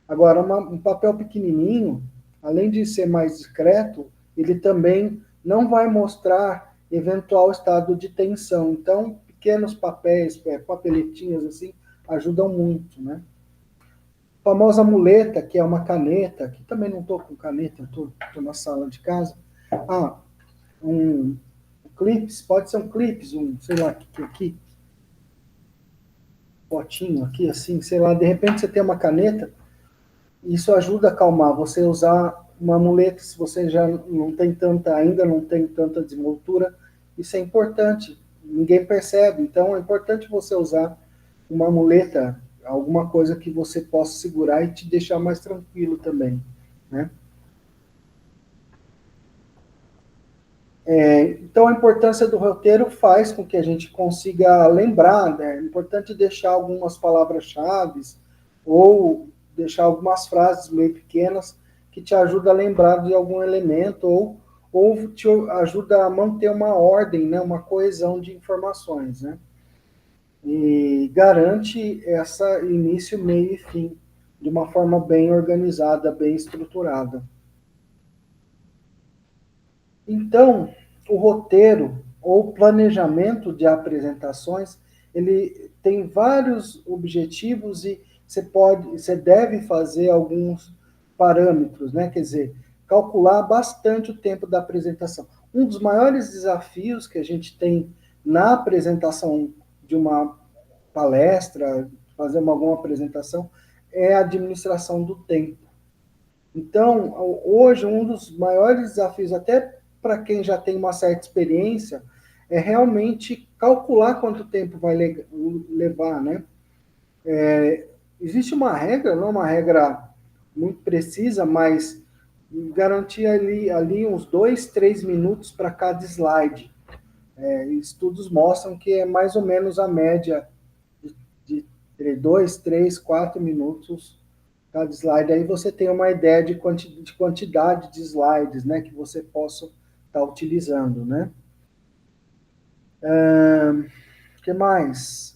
Agora, um papel pequenininho, além de ser mais discreto, ele também não vai mostrar eventual estado de tensão. Então, pequenos papéis, papeletinhas assim, ajudam muito, né? A famosa muleta, que é uma caneta, aqui também não estou com caneta, estou na sala de casa. Ah, um clips, pode ser um clips, sei lá, aqui, potinho aqui, assim, sei lá, de repente você tem uma caneta, isso ajuda a acalmar, você usar uma muleta, se você já não tem tanta, ainda não tem tanta desenvoltura, isso é importante, ninguém percebe, então é importante você usar uma muleta, alguma coisa que você possa segurar e te deixar mais tranquilo também, né? Então, a importância do roteiro faz com que a gente consiga lembrar, né? É importante deixar algumas palavras-chave ou deixar algumas frases meio pequenas que te ajudam a lembrar de algum elemento ou te ajuda a manter uma ordem, né? Uma coesão de informações, né? E garante essa início, meio e fim de uma forma bem organizada, bem estruturada. Então, o roteiro ou planejamento de apresentações, ele tem vários objetivos e você deve fazer alguns parâmetros, né? Quer dizer, calcular bastante o tempo da apresentação. Um dos maiores desafios que a gente tem na apresentação de uma palestra, fazer alguma apresentação, é a administração do tempo. Então, hoje, um dos maiores desafios, até para quem já tem uma certa experiência, é realmente calcular quanto tempo vai levar, né? Existe uma regra, não uma regra muito precisa, mas garantir ali uns 2, 3 minutos para cada slide. Estudos mostram que é mais ou menos a média de 2, 3, 4 minutos cada slide. Aí você tem uma ideia de quantidade de slides, né, que você possa estar utilizando, né? O que mais?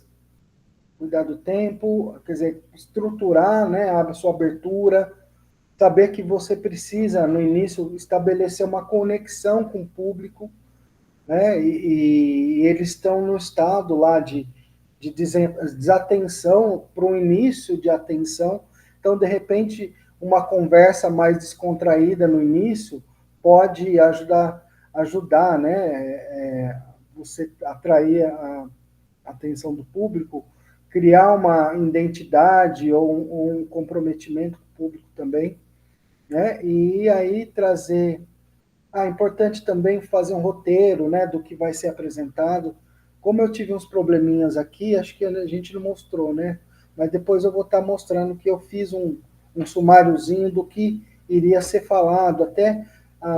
Cuidar do tempo, quer dizer, estruturar, né, a sua abertura, saber que você precisa, no início, estabelecer uma conexão com o público, né, e eles estão no estado lá de desatenção para um início de atenção. Então, de repente, uma conversa mais descontraída no início pode ajudar, né, você atrair a atenção do público, criar uma identidade ou um comprometimento com o público também, né? E aí trazer. É importante também fazer um roteiro, né, do que vai ser apresentado. como eu tive uns probleminhas aqui, acho que a gente não mostrou, né? Mas depois eu vou estar mostrando que eu fiz um sumáriozinho do que iria ser falado, até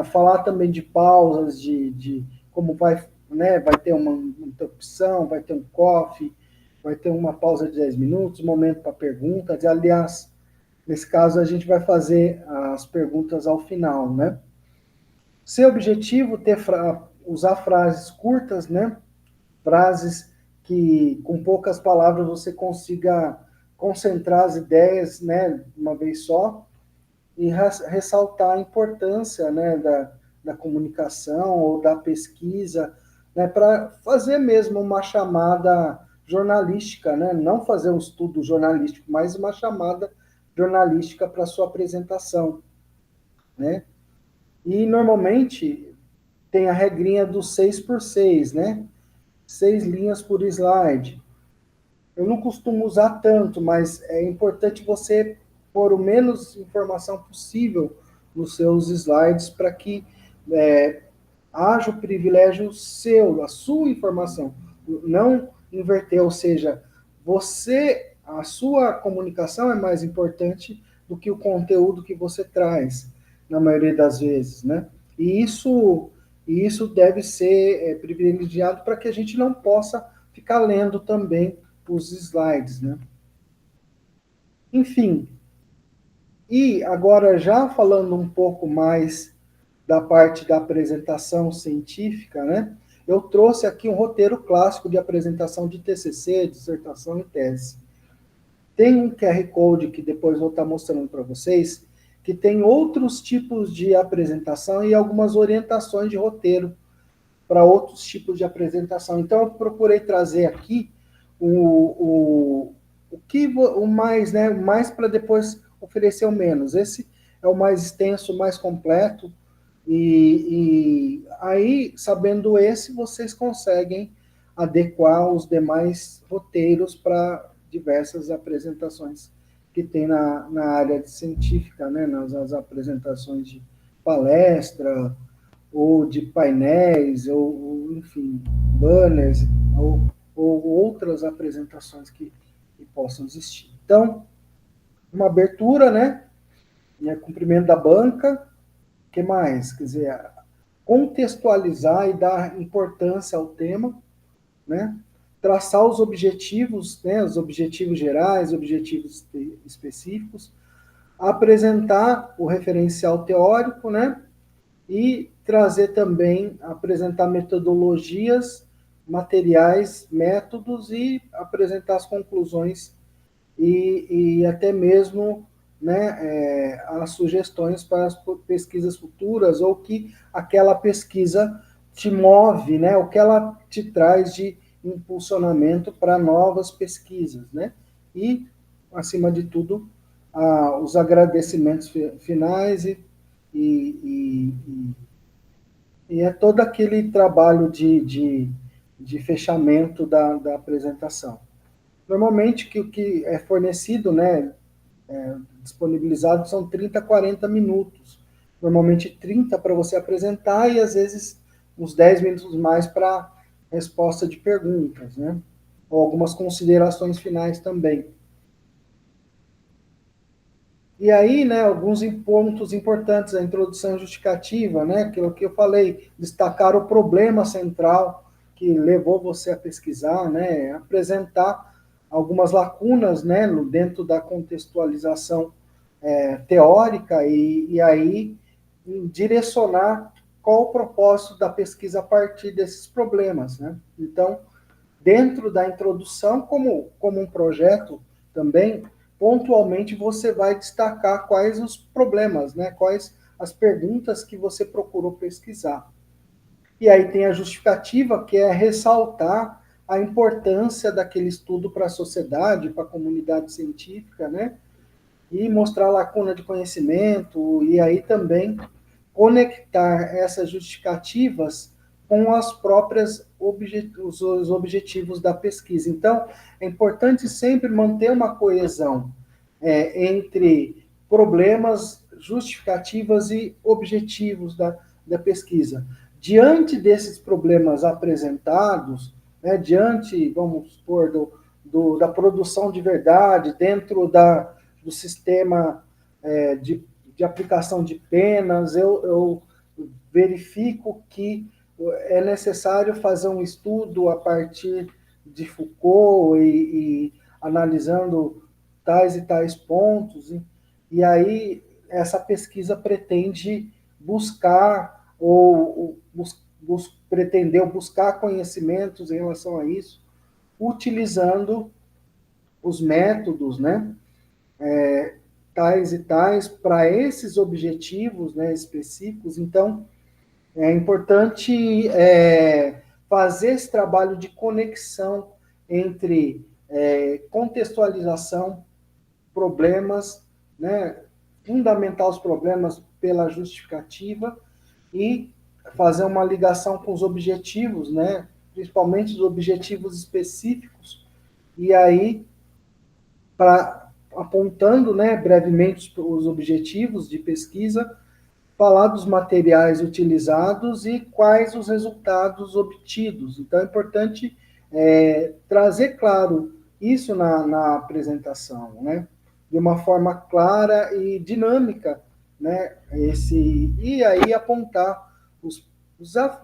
falar também de pausas, de como vai, né? Vai ter uma interrupção, vai ter um coffee, vai ter uma pausa de 10 minutos, momento para perguntas. Aliás, nesse caso, a gente vai fazer as perguntas ao final, né? Seu objetivo é usar frases curtas, né? Frases que com poucas palavras você consiga concentrar as ideias, né, de uma vez só, e ressaltar a importância, né, da comunicação ou da pesquisa, né, para fazer mesmo uma chamada jornalística, né, não fazer um estudo jornalístico, mas uma chamada jornalística para sua apresentação, né? E normalmente tem a regrinha do 6 por 6, né? 6 linhas por slide. Eu não costumo usar tanto, mas é importante você pôr o menos informação possível nos seus slides para que é, haja o privilégio seu, a sua informação. Não inverter, ou seja, a sua comunicação é mais importante do que o conteúdo que você traz, na maioria das vezes, né? E isso deve ser privilegiado para que a gente não possa ficar lendo também os slides, né? Enfim, e agora já falando um pouco mais da parte da apresentação científica, né? Eu trouxe aqui um roteiro clássico de apresentação de TCC, dissertação e tese. Tem um QR Code que depois vou estar mostrando para vocês, que tem outros tipos de apresentação e algumas orientações de roteiro para outros tipos de apresentação. Então, eu procurei trazer aqui o mais, né? O mais para depois oferecer o menos. Esse é o mais extenso, o mais completo. E aí, sabendo esse, vocês conseguem adequar os demais roteiros para diversas apresentações que tem na área científica, né? Nas apresentações de palestra, ou de painéis, ou enfim, banners, ou outras apresentações que possam existir. Então, uma abertura, né? Cumprimento da banca, o que mais? Quer dizer, contextualizar e dar importância ao tema, né? Traçar os objetivos, né? Os objetivos gerais, objetivos específicos, apresentar o referencial teórico, né? E trazer também, apresentar metodologias, materiais, métodos e apresentar as conclusões e até mesmo, né, as sugestões para as pesquisas futuras ou que aquela pesquisa te move, né, o que ela te traz de impulsionamento para novas pesquisas, né? E, acima de tudo, os agradecimentos finais e, e é todo aquele trabalho de fechamento da apresentação. Normalmente, o que é fornecido, né, disponibilizado, são 30, 40 minutos. Normalmente 30 para você apresentar e, às vezes, uns 10 minutos mais para resposta de perguntas, né? Ou algumas considerações finais também. E aí, né, alguns pontos importantes, a introdução justificativa, né, aquilo que eu falei, destacar o problema central que levou você a pesquisar, né, apresentar algumas lacunas, né, dentro da contextualização teórica e aí direcionar qual o propósito da pesquisa a partir desses problemas, né. Então, dentro da introdução, como um projeto também, pontualmente você vai destacar quais os problemas, né? Quais as perguntas que você procurou pesquisar. E aí tem a justificativa, que é ressaltar a importância daquele estudo para a sociedade, para a comunidade científica, né? E mostrar a lacuna de conhecimento, e aí também conectar essas justificativas com as próprias os objetivos da pesquisa. Então, é importante sempre manter uma coesão entre problemas, justificativas e objetivos da pesquisa. Diante desses problemas apresentados, né, diante, vamos supor, da produção de verdade, dentro do sistema de aplicação de penas, eu verifico que é necessário fazer um estudo a partir de Foucault e analisando tais e tais pontos, e aí essa pesquisa pretende buscar pretendeu buscar conhecimentos em relação a isso, utilizando os métodos, né, tais e tais para esses objetivos, né, específicos. Então, é importante fazer esse trabalho de conexão entre contextualização, problemas, né, fundamentar os problemas pela justificativa e fazer uma ligação com os objetivos, né, principalmente os objetivos específicos, e aí, apontando, né, brevemente os objetivos de pesquisa, falar dos materiais utilizados e quais os resultados obtidos. Então, é importante trazer claro isso na apresentação, né? De uma forma clara e dinâmica, né? E aí apontar os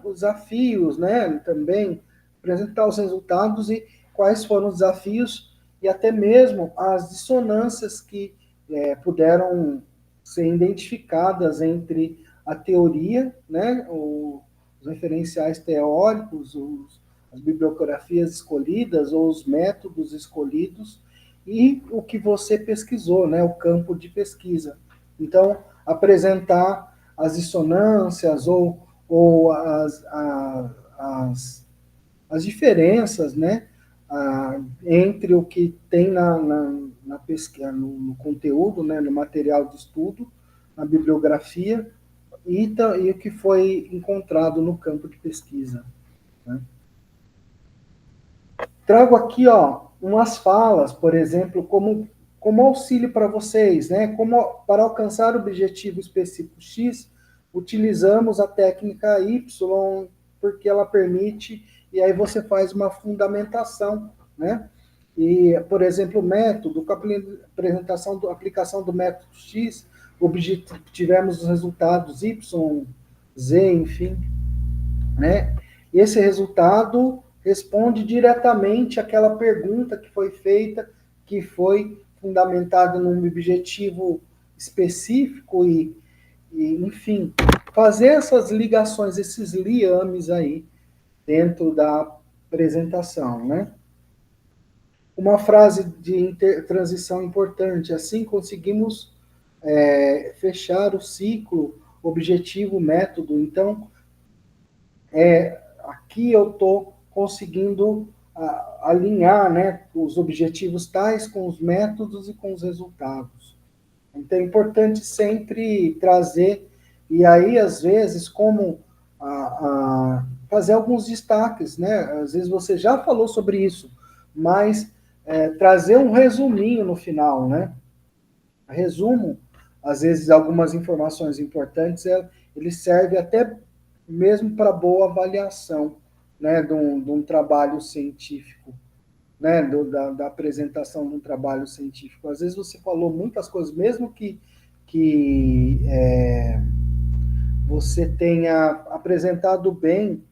desafios, né? Também apresentar os resultados e quais foram os desafios e até mesmo as dissonâncias que puderam ser identificadas entre a teoria, né, os referenciais teóricos, as bibliografias escolhidas ou os métodos escolhidos e o que você pesquisou, né, o campo de pesquisa. Então, apresentar as dissonâncias ou as diferenças, né, entre o que tem na pesquisa, no conteúdo, né, no material de estudo, na bibliografia, e o que foi encontrado no campo de pesquisa. Né. Trago aqui umas falas, por exemplo, como auxílio para vocês, né? Como para alcançar o objetivo específico X, utilizamos a técnica Y, porque ela permite, e aí você faz uma fundamentação, né? E, por exemplo, o método, com a aplicação do método X, tivemos os resultados Y, Z, enfim, né? E esse resultado responde diretamente àquela pergunta que foi feita, que foi fundamentada num objetivo específico enfim, fazer essas ligações, esses liames aí dentro da apresentação, né? Uma frase de transição importante, assim conseguimos fechar o ciclo, objetivo, método. Então, aqui eu estou conseguindo alinhar, né, os objetivos tais com os métodos e com os resultados. Então é importante sempre trazer, e aí às vezes como fazer alguns destaques, né? Às vezes você já falou sobre isso, mas trazer um resuminho no final, né? Resumo, às vezes algumas informações importantes, ele serve até mesmo para boa avaliação, né, de um trabalho científico, né, da apresentação de um trabalho científico. Às vezes você falou muitas coisas, mesmo que você tenha apresentado bem,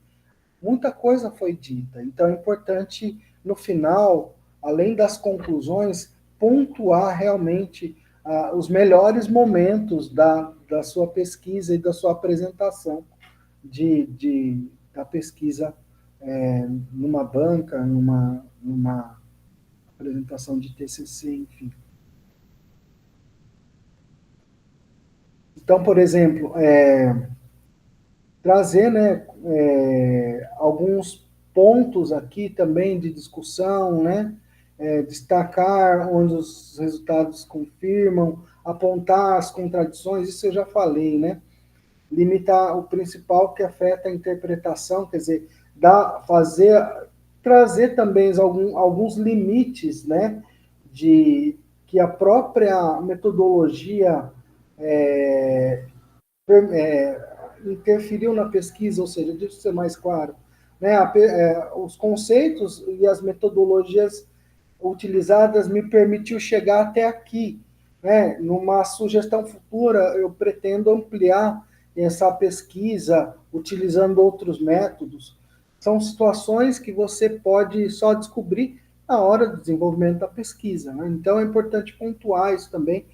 muita coisa foi dita. Então é importante, no final, além das conclusões, pontuar realmente os melhores momentos da sua pesquisa e da sua apresentação da pesquisa numa banca, numa apresentação de TCC, enfim. Então, por exemplo, trazer, né, alguns pontos aqui também de discussão, né, destacar onde os resultados confirmam, apontar as contradições, isso eu já falei, né? Limitar o principal que afeta a interpretação, quer dizer, trazer também alguns limites, né, que a própria metodologia interferiu na pesquisa, ou seja, deixa eu ser mais claro, né, os conceitos e as metodologias utilizadas me permitiu chegar até aqui, né? Numa sugestão futura, eu pretendo ampliar essa pesquisa utilizando outros métodos. São situações que você pode só descobrir na hora do desenvolvimento da pesquisa, né? Então é importante pontuar isso também,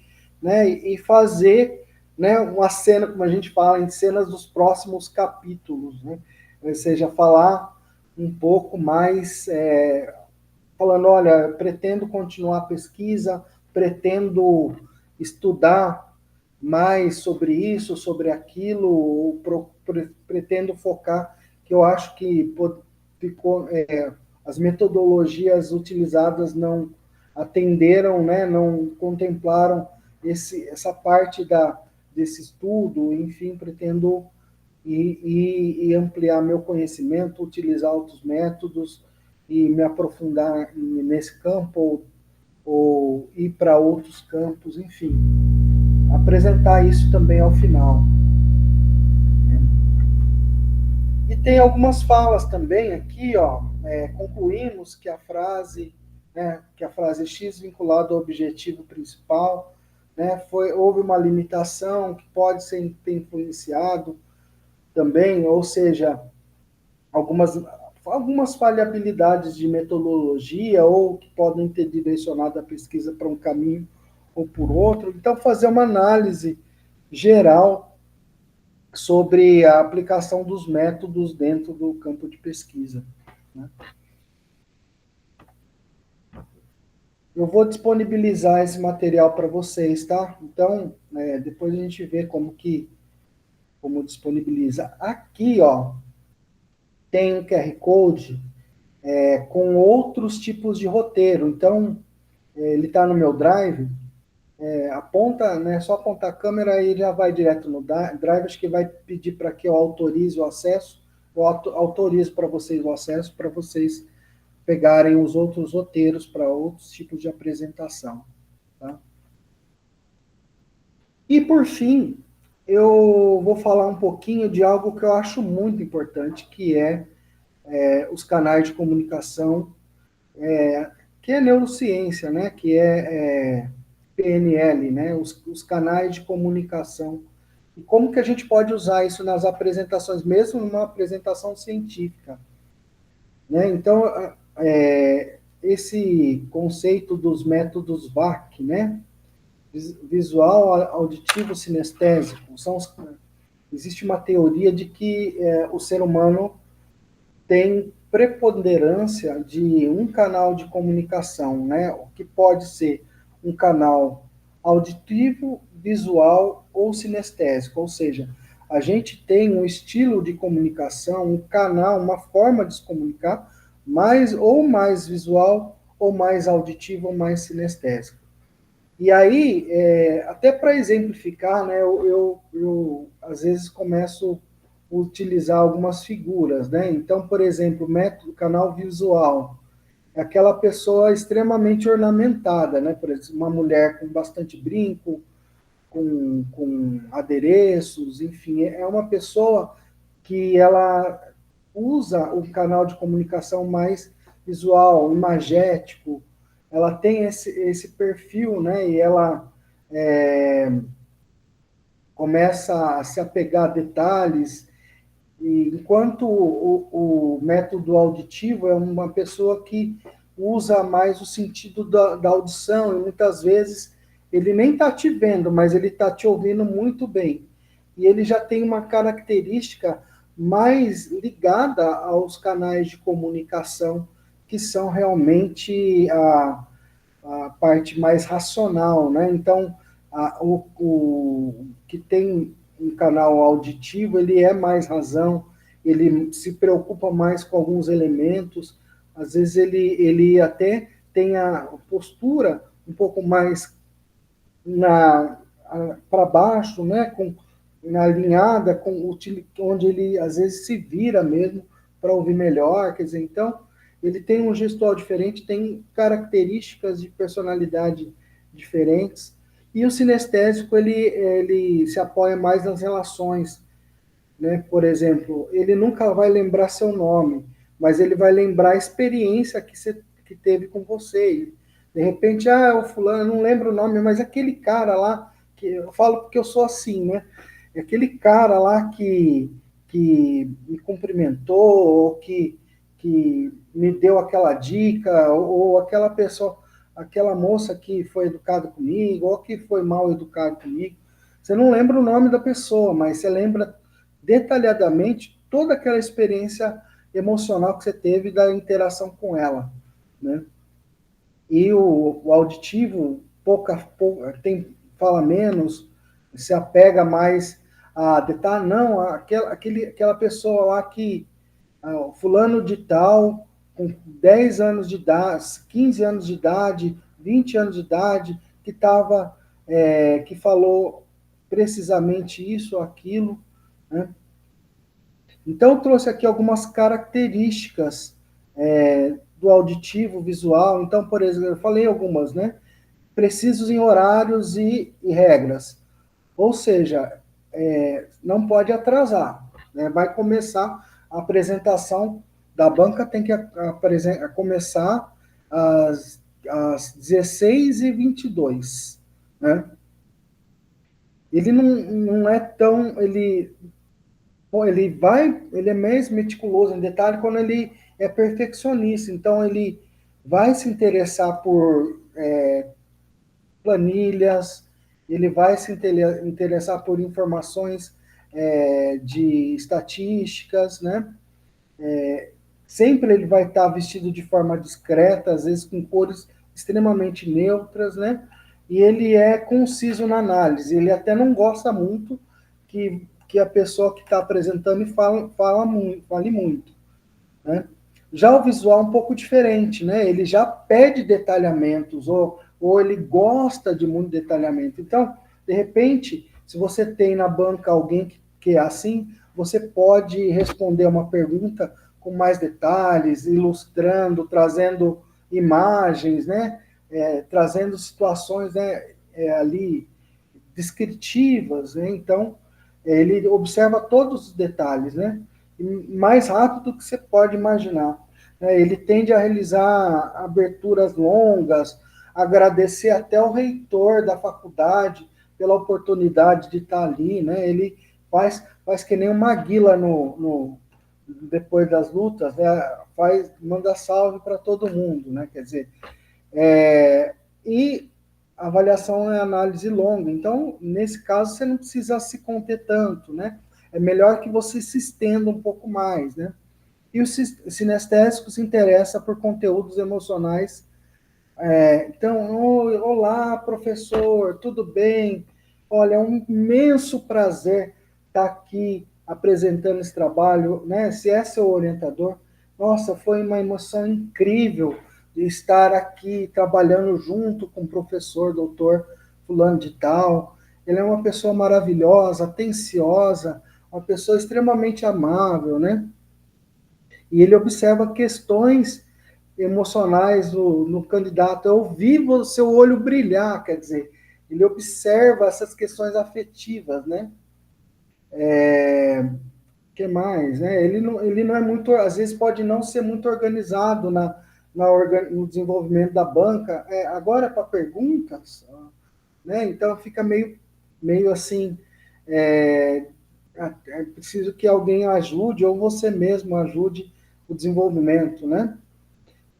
né? E fazer, né, uma cena, como a gente fala, em cenas dos próximos capítulos, né? Ou seja, falar um pouco mais, falando, olha, pretendo continuar a pesquisa, pretendo estudar mais sobre isso, sobre aquilo, ou pretendo focar, que eu acho que ficou, as metodologias utilizadas não atenderam, né, não contemplaram essa parte desse estudo, enfim, pretendo e ampliar meu conhecimento, utilizar outros métodos e me aprofundar nesse campo ou ir para outros campos, enfim, apresentar isso também ao final. E tem algumas falas também aqui, ó, concluímos que a frase, né, que a frase X vinculado ao objetivo principal, né, houve uma limitação que pode ser ter influenciado também, ou seja, algumas falhabilidades de metodologia ou que podem ter direcionado a pesquisa para um caminho ou por outro. Então, fazer uma análise geral sobre a aplicação dos métodos dentro do campo de pesquisa, né? Eu vou disponibilizar esse material para vocês, tá? Então, depois a gente vê como disponibiliza. Aqui, ó, tem um QR Code com outros tipos de roteiro. Então, ele está no meu Drive, aponta, né, só apontar a câmera e já vai direto no Drive, acho que vai pedir para que eu autorize o acesso, eu autorizo para vocês o acesso, para vocês pegarem os outros roteiros para outros tipos de apresentação. Tá? E, por fim, eu vou falar um pouquinho de algo que eu acho muito importante, que os canais de comunicação, que é neurociência, né? Que é PNL, né? Os canais de comunicação. E como que a gente pode usar isso nas apresentações, mesmo numa apresentação científica, né? Então, esse conceito dos métodos VAC, né? Visual, auditivo, sinestésico, existe uma teoria de que o ser humano tem preponderância de um canal de comunicação, né? O que pode ser um canal auditivo, visual ou sinestésico, ou seja, a gente tem um estilo de comunicação, um canal, uma forma de se comunicar, mais visual, ou mais auditivo, ou mais sinestésico. E aí, até para exemplificar, né, eu às vezes começo a utilizar algumas figuras, né? Então, por exemplo, método canal visual, é aquela pessoa extremamente ornamentada, né? Por exemplo, uma mulher com bastante brinco, com adereços, enfim, é uma pessoa que ela usa o canal de comunicação mais visual, imagético, ela tem esse perfil, né? E ela começa a se apegar a detalhes, e enquanto o método auditivo é uma pessoa que usa mais o sentido da audição, e muitas vezes ele nem está te vendo, mas ele está te ouvindo muito bem. E ele já tem uma característica mais ligada aos canais de comunicação, que são realmente a parte mais racional, né? Então, o que tem um canal auditivo, ele é mais razão, ele se preocupa mais com alguns elementos, às vezes ele até tem a postura um pouco mais para baixo, né? Na alinhada, onde ele às vezes se vira mesmo para ouvir melhor, quer dizer, então ele tem um gestual diferente, tem características de personalidade diferentes, e o sinestésico ele se apoia mais nas relações, né? Por exemplo, ele nunca vai lembrar seu nome, mas ele vai lembrar a experiência que teve com você. De repente, o fulano, eu não lembro o nome, mas aquele cara lá, que eu falo porque eu sou assim, né? Aquele cara lá que me cumprimentou, ou que me deu aquela dica, ou aquela pessoa, aquela moça que foi educada comigo, ou que foi mal educada comigo. Você não lembra o nome da pessoa, mas você lembra detalhadamente toda aquela experiência emocional que você teve da interação com ela, né? E o auditivo fala menos, se apega mais a detalhe, não, aquela pessoa lá que, fulano de tal, com 10 anos de idade, 15 anos de idade, 20 anos de idade, que falou precisamente isso ou aquilo, né? Então, eu trouxe aqui algumas características do auditivo visual. Então, por exemplo, eu falei algumas, né? Precisos em horários e regras. Ou seja, não pode atrasar, né? Vai começar a apresentação da banca, tem que começar às 16h22, né? Ele não é tão... ele é mais meticuloso em detalhe quando ele é perfeccionista. Então, ele vai se interessar por planilhas, ele vai se interessar por informações de estatísticas, né? Sempre ele vai estar vestido de forma discreta, às vezes com cores extremamente neutras, né? E ele é conciso na análise. Ele até não gosta muito que a pessoa que está apresentando fale muito, né? Já o visual é um pouco diferente, né? Ele já pede detalhamentos, ou ele gosta de muito detalhamento. Então, de repente, se você tem na banca alguém que é assim, você pode responder uma pergunta com mais detalhes, ilustrando, trazendo imagens, né? Trazendo situações, né? Ali descritivas, né? Então, ele observa todos os detalhes, né? E mais rápido do que você pode imaginar. Ele tende a realizar aberturas longas, agradecer até o reitor da faculdade pela oportunidade de estar ali, né? Ele faz que nem uma Maguila depois das lutas, né? Manda salve para todo mundo, né? Quer dizer, e a avaliação é análise longa. Então, nesse caso, você não precisa se conter tanto, né? É melhor que você se estenda um pouco mais, né? E o sinestésico se interessa por conteúdos emocionais. Então, olá, professor, tudo bem? Olha, é um imenso prazer estar aqui apresentando esse trabalho, né? Se é seu orientador, nossa, foi uma emoção incrível de estar aqui trabalhando junto com o professor, doutor fulano de tal. Ele é uma pessoa maravilhosa, atenciosa, uma pessoa extremamente amável, né? E ele observa questões emocionais no candidato. Eu vi o seu olho brilhar, quer dizer, ele observa essas questões afetivas, né? Que mais, né? Ele não é muito, às vezes pode não ser muito organizado no desenvolvimento da banca. Agora, para perguntas, né? Então fica meio assim, é preciso que alguém ajude, ou você mesmo ajude o desenvolvimento, né?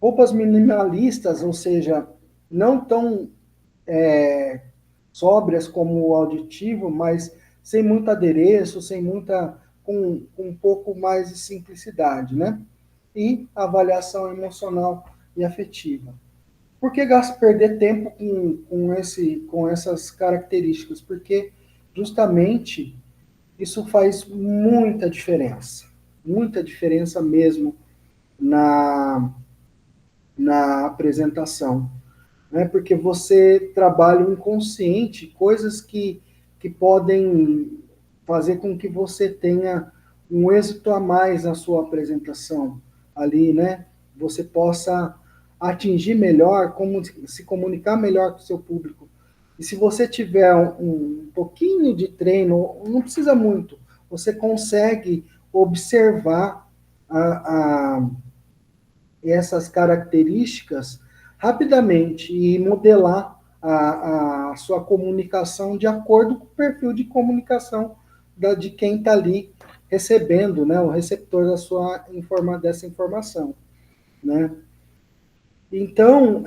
Roupas minimalistas, ou seja, não tão sóbrias como o auditivo, mas sem muito adereço, com um pouco mais de simplicidade, né? E avaliação emocional e afetiva. Por que perder tempo com essas características? Porque justamente isso faz muita diferença mesmo na, na apresentação, né? Porque você trabalha o inconsciente, coisas que podem fazer com que você tenha um êxito a mais na sua apresentação ali, né? Você possa atingir melhor, como se comunicar melhor com o seu público. E se você tiver um pouquinho de treino, não precisa muito, você consegue observar a essas características rapidamente e modelar a sua comunicação de acordo com o perfil de comunicação de quem está ali recebendo, né, o receptor dessa informação, né? Então,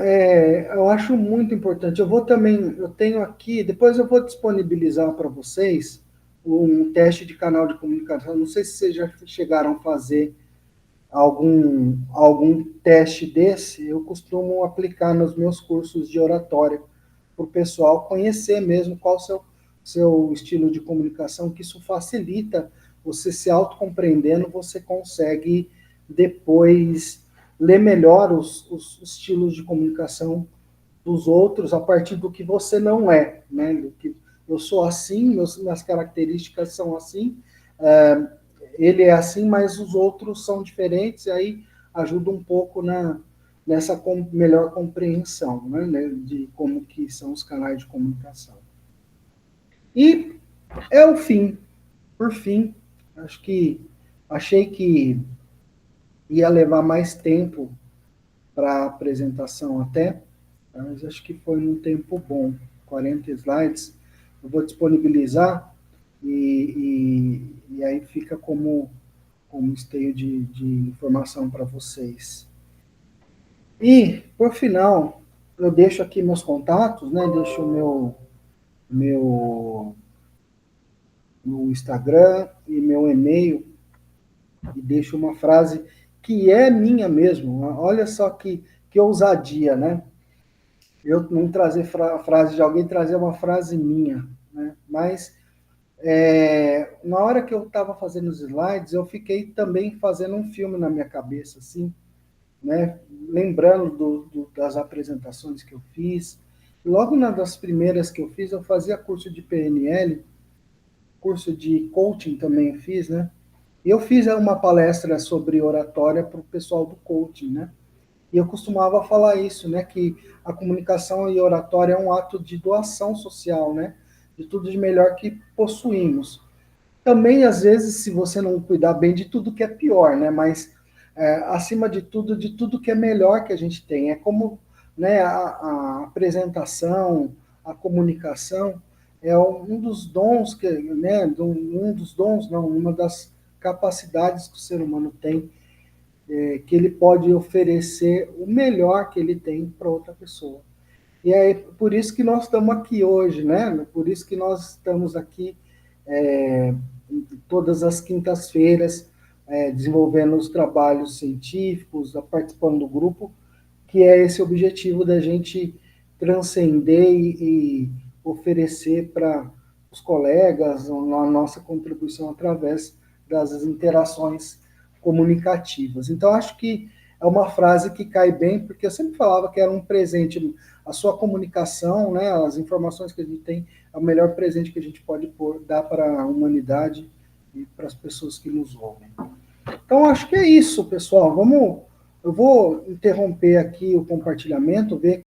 eu acho muito importante. Eu tenho aqui, depois eu vou disponibilizar para vocês um teste de canal de comunicação. Não sei se vocês já chegaram a fazer algum teste desse. Eu costumo aplicar nos meus cursos de oratória para o pessoal conhecer mesmo qual o seu estilo de comunicação, que isso facilita você se autocompreendendo, você consegue depois ler melhor os estilos de comunicação dos outros a partir do que você não é, né? Do que eu sou assim, minhas características são assim, ele é assim, mas os outros são diferentes, e aí ajuda um pouco nessa melhor compreensão, né, de como que são os canais de comunicação. E é o fim. Por fim, achei que ia levar mais tempo para a apresentação até, mas acho que foi num tempo bom, 40 slides. Eu vou disponibilizar e aí fica como esteio de informação para vocês. E, por final, eu deixo aqui meus contatos, né? Deixo o meu Instagram e meu e-mail, e deixo uma frase que é minha mesmo. Olha só que ousadia, né? Eu não trazer a frase de alguém, trazer uma frase minha, né? Mas na hora que eu estava fazendo os slides, eu fiquei também fazendo um filme na minha cabeça, assim, né? Lembrando das apresentações que eu fiz. Logo uma das primeiras que eu fiz, eu fazia curso de PNL, curso de coaching também fiz, né? E eu fiz uma palestra sobre oratória para o pessoal do coaching, né? E eu costumava falar isso, né? Que a comunicação e oratória é um ato de doação social, né? De tudo de melhor que possuímos. Também, às vezes, se você não cuidar bem de tudo que é pior, né? Mas, acima de tudo que é melhor que a gente tem. É como, né, a apresentação, a comunicação é um dos dons né, um dos dons, não, uma das capacidades que o ser humano tem, que ele pode oferecer o melhor que ele tem para outra pessoa. E é por isso que nós estamos aqui hoje, né? Por isso que nós estamos aqui é, todas as quintas-feiras, desenvolvendo os trabalhos científicos, participando do grupo, que é esse objetivo da gente transcender e oferecer para os colegas a nossa contribuição através das interações comunicativas. Então, acho que é uma frase que cai bem, porque eu sempre falava que era um presente, a sua comunicação, né, as informações que a gente tem, é o melhor presente que a gente pode dar para a humanidade e para as pessoas que nos ouvem. Então, acho que é isso, pessoal. Eu vou interromper aqui o compartilhamento, ver